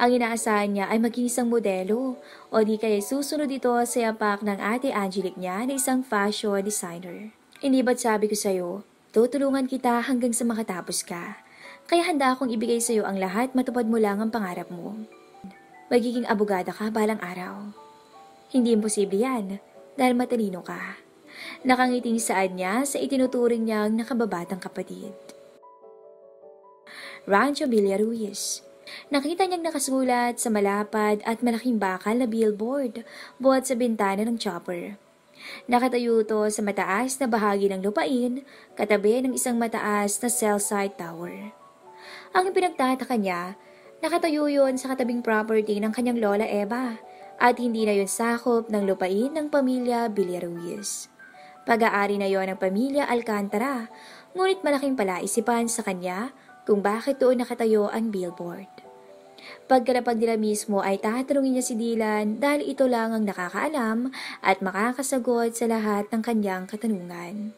S1: Ang inaasahan niya ay maging isang modelo o di kaya susunod ito sa yapak ng ate Angelique niya na isang fashion designer. Hindi ba't sabi ko sa'yo, tutulungan kita hanggang sa makatapos ka. Kaya handa akong ibigay sa'yo ang lahat matupad mo lang ang pangarap mo. Magiging abogada ka balang araw. Hindi imposible yan, dahil matalino ka. Nakangiting saad niya sa itinuturing niyang nakababatang kapatid. Rancho Villaruiz. Nakita niyang nakasulat sa malapad at malaking bakal na billboard buhat sa bintana ng chopper. Nakatayo ito sa mataas na bahagi ng lupain, katabi ng isang mataas na cell site tower. Ang pinagtataka niya, nakatayo yun sa katabing property ng kanyang lola Eva, at hindi na yun sakop ng lupain ng pamilya Villaruiz. Pag-aari na yon ng pamilya Alcantara, ngunit malaking palaisipan sa kanya kung bakit doon nakatayo ang billboard. Pagkalapag nila mismo ay tatanungin niya si Dylan dahil ito lang ang nakakaalam at makakasagot sa lahat ng kanyang katanungan.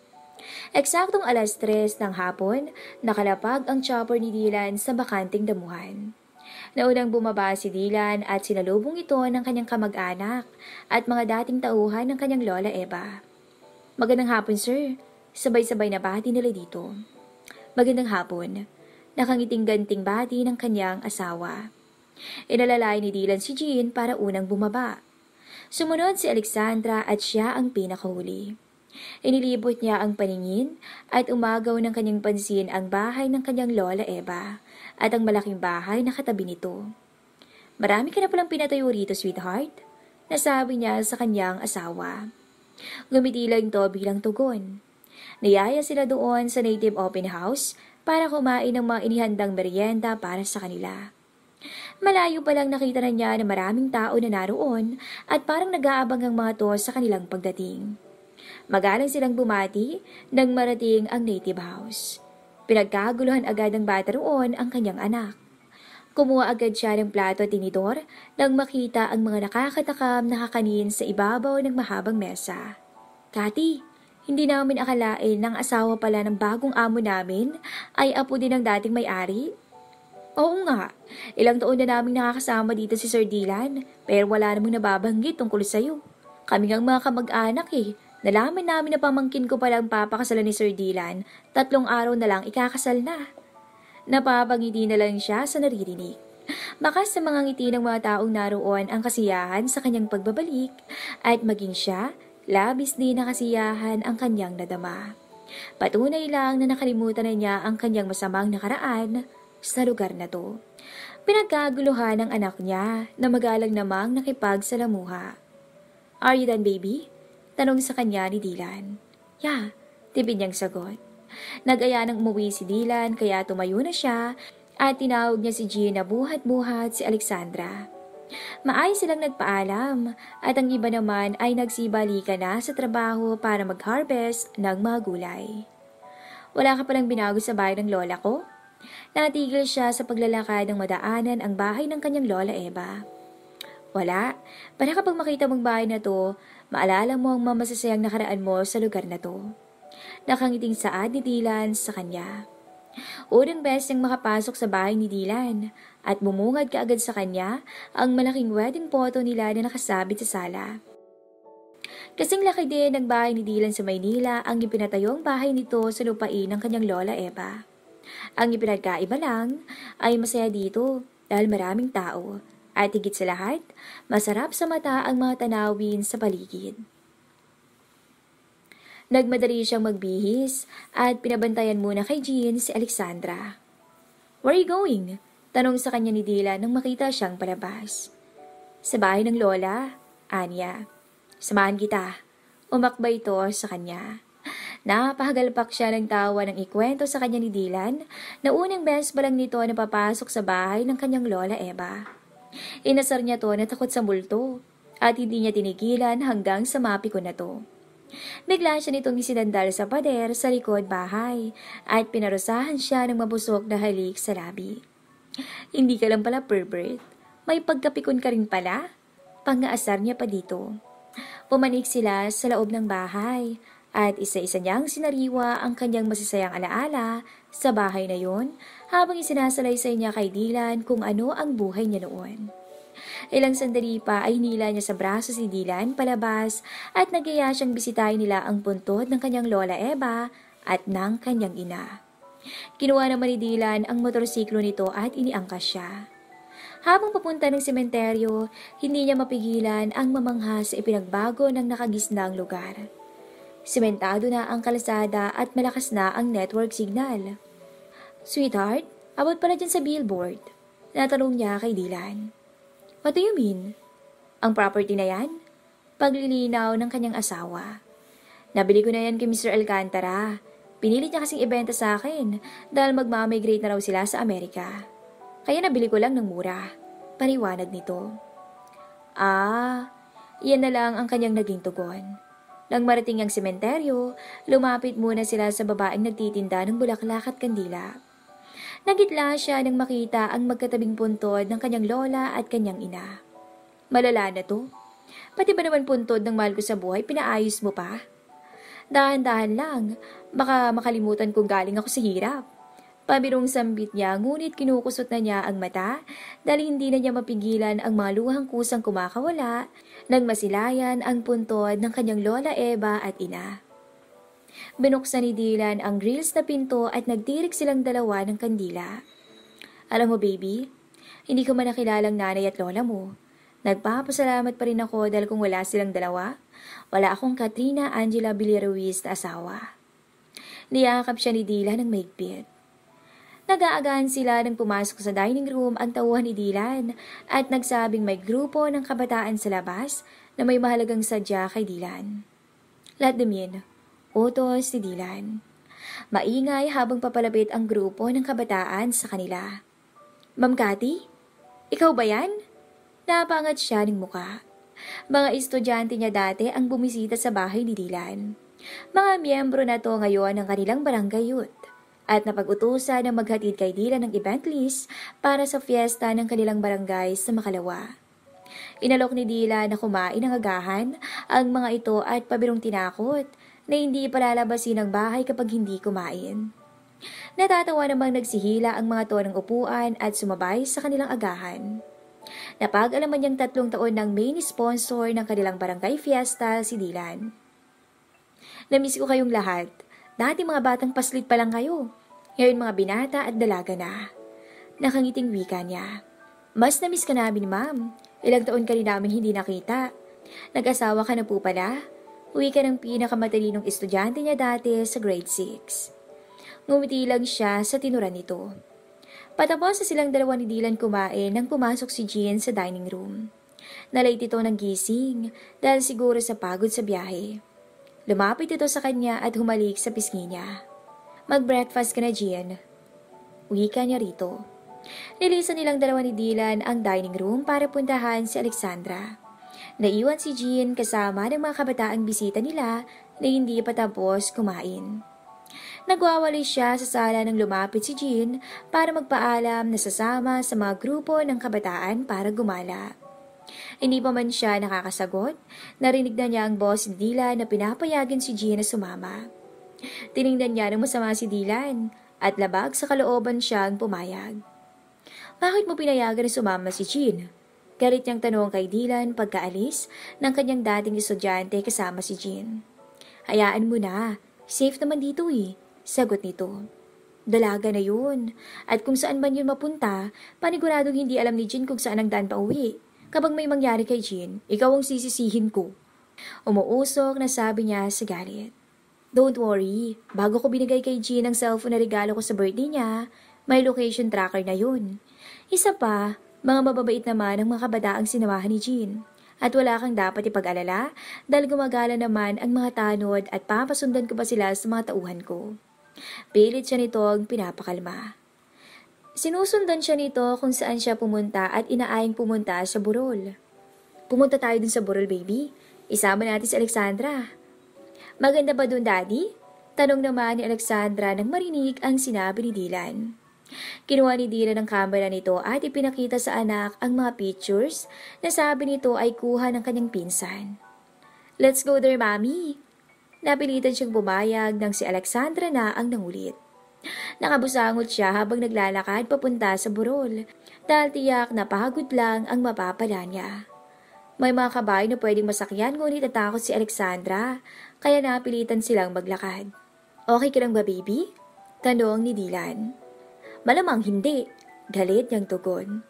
S1: Eksaktong 3:00 ng hapon, nakalapag ang chopper ni Dylan sa bakanting damuhan. Naunang bumaba si Dylan at sinalubong ito ng kanyang kamag-anak at mga dating tauhan ng kanyang lola Eva. Magandang hapon, sir. Sabay-sabay na bati nila dito. Magandang hapon. Nakangiting ganting bati ng kanyang asawa. Inalalay ni Dylan si Jean para unang bumaba. Sumunod si Alexandra at siya ang pinakahuli. Inilibot niya ang paningin at umagaw ng kanyang pansin ang bahay ng kanyang lola Eva at ang malaking bahay na katabi nito. Marami ka na palang pinatayo rito, sweetheart, nasabi niya sa kanyang asawa. Ngumiti lang ito bilang tugon. Niyaya sila doon sa native open house para kumain ng mga inihandang merienda para sa kanila. Malayo pa lang nakita na niya na maraming tao na naroon at parang nag-aabang ang mga to sa kanilang pagdating. Magalang silang bumati nang marating ang native house. Pinagkaguluhan agad ng bata roon ang kanyang anak. Kumuha agad siya ng plato at tinidor nang makita ang mga nakakatakam na kakanin sa ibabaw ng mahabang mesa. Kati, hindi namin akalain ng asawa pala ng bagong amo namin ay apo din ng dating may-ari. Oo nga, ilang taon na naming nakakasama dito si Sir Dylan, pero wala namang nababanggit tungkol sa'yo. Kami ngang mga kamag-anak eh. Nalaman namin na pamangkin ko palang papakasalan ni Sir Dylan, 3 araw na lang ikakasal na. Napapangiti na lang siya sa naririnig. Baka sa mga ngiti ng mga taong naroon ang kasiyahan sa kanyang pagbabalik at maging siya, labis din na kasiyahan ang kanyang nadama. Patunay lang na nakalimutan na niya ang kanyang masamang nakaraan sa lugar na to. Pinagkaguluhan ng anak niya na magalang namang nakipagsalamuha. Are you done, baby? Tanong sa kanya ni Dylan. Yeah, tipid niyang sagot. Nag-aya ng umuwi si Dylan kaya tumayo na siya at tinawag niya si Jean na buhat-buhat si Alexandra. Maayos silang nagpaalam at ang iba naman ay nagsibalikan na sa trabaho para mag-harvest ng mga gulay. Wala ka palang binago sa bahay ng lola ko? Natigil siya sa paglalakad ng madaanan ang bahay ng kanyang lola Eva. Wala, para kapag makita mong bahay na to, maalala mo ang mamasasayang nakaraan mo sa lugar na to. Nakangiting saad ni Dylan sa kanya. Unang beses niyang makapasok sa bahay ni Dylan at bumungad kaagad sa kanya ang malaking wedding photo nila na nakasabit sa sala. Kasing laki din ng bahay ni Dylan sa Maynila ang ipinatayong bahay nito sa lupain ng kanyang lola Eva. Ang ipinagkaiba lang ay masaya dito dahil maraming tao at higit sa lahat, masarap sa mata ang mga tanawin sa paligid. Nagmadali siyang magbihis at pinabantayan muna kay Jean si Alexandra. Where are you going? Tanong sa kanya ni Dylan nang makita siyang palabas. Sa bahay ng lola, Anya. Samahan kita. Umakbay ito sa kanya. Napahagalpak siya ng tawa ng ikwento sa kanya ni Dylan na unang beses pa lang nito na papasok sa bahay ng kanyang lola Eva. Inasar niya to na takot sa multo at hindi niya tinigilan hanggang sa mapikon na to. Bigla siya nitong isinandal sa pader sa likod bahay at pinarusahan siya ng mabusok na halik sa labi. Hindi ka lang pala pervert. May pagkapikon ka rin pala. Pang-aasar niya pa dito. Pumanik sila sa loob ng bahay at isa-isa niyang sinariwa ang kanyang masasayang alaala sa bahay na yon habang isinasalaysay niya kay Dylan kung ano ang buhay niya noon. Ilang sandali pa ay hinila niya sa braso si Dylan palabas at nagaya siyang bisitahin nila ang puntod ng kanyang lola Eva at ng kanyang ina. Kinuha naman ni Dylan ang motorsiklo nito at iniangkas siya. Habang papunta ng sementeryo, hindi niya mapigilan ang mamangha sa ipinagbago ng nakagisnang lugar. Sementado na ang kalsada at malakas na ang network signal. Sweetheart, abot pala dyan sa billboard. Natanong niya kay Dylan. What do you mean? Ang property na yan? Paglilinaw ng kanyang asawa. Nabili ko na yan kay Mr. Alcantara. Pinilit niya kasing ibenta sa akin dahil magmamigrate na raw sila sa Amerika. Kaya nabili ko lang ng mura. Paliwanag nito. Iyan na lang ang kanyang naging tugon. Nang marating ang sementeryo, lumapit muna sila sa babaeng nagtitinda ng bulaklak at kandila. Nagitla siya nang makita ang magkatabing puntod ng kanyang lola at kanyang ina. Malala na to. Pati ba naman puntod ng mahal ko sa buhay, pinaayos mo pa? Dahan-dahan lang, baka makalimutan kong galing ako sa hirap. Pabirong sambit niya, ngunit kinukusot na niya ang mata dahil hindi na niya mapigilan ang mga luhang kusang kumakawala nang masilayan ang puntod ng kanyang lola Eva at ina. Binuksan ni Dylan ang grills na pinto at nagtirik silang dalawa ng kandila. Alam mo baby, hindi ko man nakilalang nanay at lola mo. Nagpapasalamat pa rin ako dahil kung wala silang dalawa, wala akong Katrina Angela Villaruiz na asawa. Niyakap siya ni Dylan ng maigpit. Nag-aagahan sila nang pumasok sa dining room ang tauhan ni Dylan at nagsabing may grupo ng kabataan sa labas na may mahalagang sadya kay Dylan. Let them in. Utos ni Dylan. Maingay habang papalapit ang grupo ng kabataan sa kanila. Ma'am Cathy? Ikaw ba yan? Napangat siya ng muka. Mga estudyante niya dati ang bumisita sa bahay ni Dylan. Mga miyembro na to ngayon ng kanilang barangay youth. at napag-utusan na maghatid kay Dylan ng event list para sa fiesta ng kanilang barangay sa Makalawa. Inalok ni Dylan na kumain ng agahan ang mga ito at pabirong tinakot na hindi palalabasin ng bahay kapag hindi kumain. Natatawa namang nagsihila ang mga to ng upuan at sumabay sa kanilang agahan. Napag-alaman niyang 3 taon ng main sponsor ng kanilang barangay fiesta si Dylan. Namiss ko kayong lahat. Dati mga batang paslit pa lang kayo. Ngayon mga binata at dalaga na. Nakangiting wika niya. Mas namiss ka namin, ma'am. Ilang taon ka rin namin hindi nakita. Nag-asawa ka na po pala. Uwi ka ng pinakamatalinong estudyante niya dati sa grade 6. Ngumiti lang siya sa tinuran nito. Patapos sa silang dalawa ni Dylan kumain nang pumasok si Jean sa dining room. Nalate ito ng gising dahil siguro sa pagod sa biyahe. Lumapit ito sa kanya at humalik sa pisngi niya. Mag-breakfast ka na, Jean. Uwi ka niya rito. Nilisan nilang dalawa ni Dylan ang dining room para puntahan si Alexandra. Naiwan si Jean kasama ng mga kabataang bisita nila na hindi pa tapos kumain. Nagwawali siya sa sala nang lumapit si Jean para magpaalam na sasama sa mga grupo ng kabataan para gumala. Hindi pa man siya nakakasagot, narinig na niya ang boss ni Dylan na pinapayagan si Jean na sumama. Tiningnan niya ng masama si Dylan at labag sa kalooban siyang pumayag. Bakit mo pinayagan na sumama si Jean? Galit niyang tanong kay Dylan pagkaalis ng kanyang dating estudyante kasama si Jean. Hayaan mo na, safe naman dito eh, sagot nito. Dalaga na yun, at kung saan man yun mapunta, paniguradong hindi alam ni Jean kung saan ang daan pa uwi. Kapag may mangyari kay Jean, ikaw ang sisisihin ko. Umuusok na sabi niya sa galit. Don't worry, bago ko binigay kay Jean ang cellphone na regalo ko sa birthday niya, may location tracker na yun. Isa pa, mga mababait naman ang mga kabataang sinamahan ni Jean. At wala kang dapat ipag-alala dahil gumagala naman ang mga tanod at papasundan ko pa sila sa mga tauhan ko. Pilit siya nitong pinapakalma. Sinusundan siya nito kung saan siya pumunta at inaayang pumunta sa burol. Pumunta tayo dun sa burol, baby. Isama natin si Alexandra. Maganda ba dun, daddy? Tanong naman ni Alexandra nang marinig ang sinabi ni Dylan. Kinuha ni Dylan ang kamera nito at ipinakita sa anak ang mga pictures na sabi nito ay kuha ng kanyang pinsan. Let's go there, mommy. Napilitan siyang bumayag nang si Alexandra na ang nangulit. Nakabusangot siya habang naglalakad papunta sa burol dahil tiyak na pagod lang ang mapapala niya. May mga kabayo na pwedeng masakyan ngunit natakot si Alexandra kaya napilitan silang maglakad. Okay ka lang ba, baby? Tanong ni Dylan. Malamang hindi. Galit niyang tugon.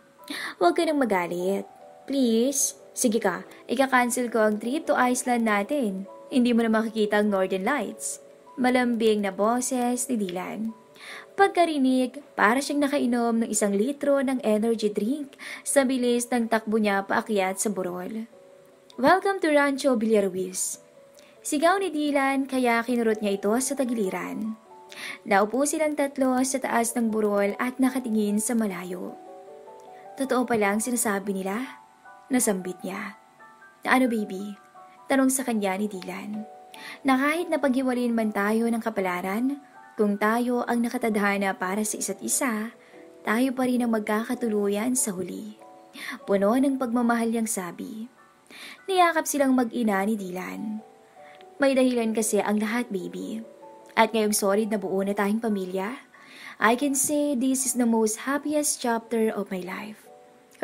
S1: Huwag ka nang magalit. Please. Sige ka, ika-cancel ko ang trip to Iceland natin. Hindi mo na makikita ang Northern Lights. Malambing na boses ni Dylan. Pagkarinig, para siyang nakainom ng 1 litro ng energy drink sa bilis ng takbo niya paakyat sa burol. Welcome to Rancho Villaruiz. Sigaw ni Dylan kaya kinurot niya ito sa tagiliran. Naupo silang tatlo sa taas ng burol at nakatingin sa malayo. Totoo pa lang sinasabi nila? Nasambit niya. Ano baby? Tanong sa kanya ni Dylan. Na kahit napaghiwalin man tayo ng kapalaran, kung tayo ang nakatadhana para sa isa't isa, tayo pa rin ang magkakatuluyan sa huli. Puno ng pagmamahal niyang sabi. Niyakap silang mag-ina ni Dylan. May dahilan kasi ang lahat, baby. At ngayong solid na buo na tayong pamilya, I can say this is the most happiest chapter of my life.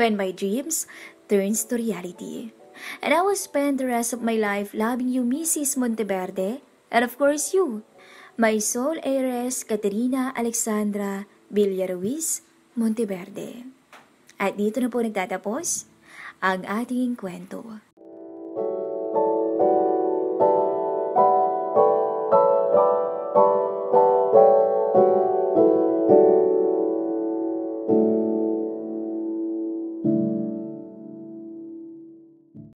S1: When my dreams turns to reality. And I will spend the rest of my life loving you, Mrs. Monteverde, and of course you, my sole heiress, Caterina Alexandra Villaruiz Monteverde. At dito na po nagtatapos ang ating kwento.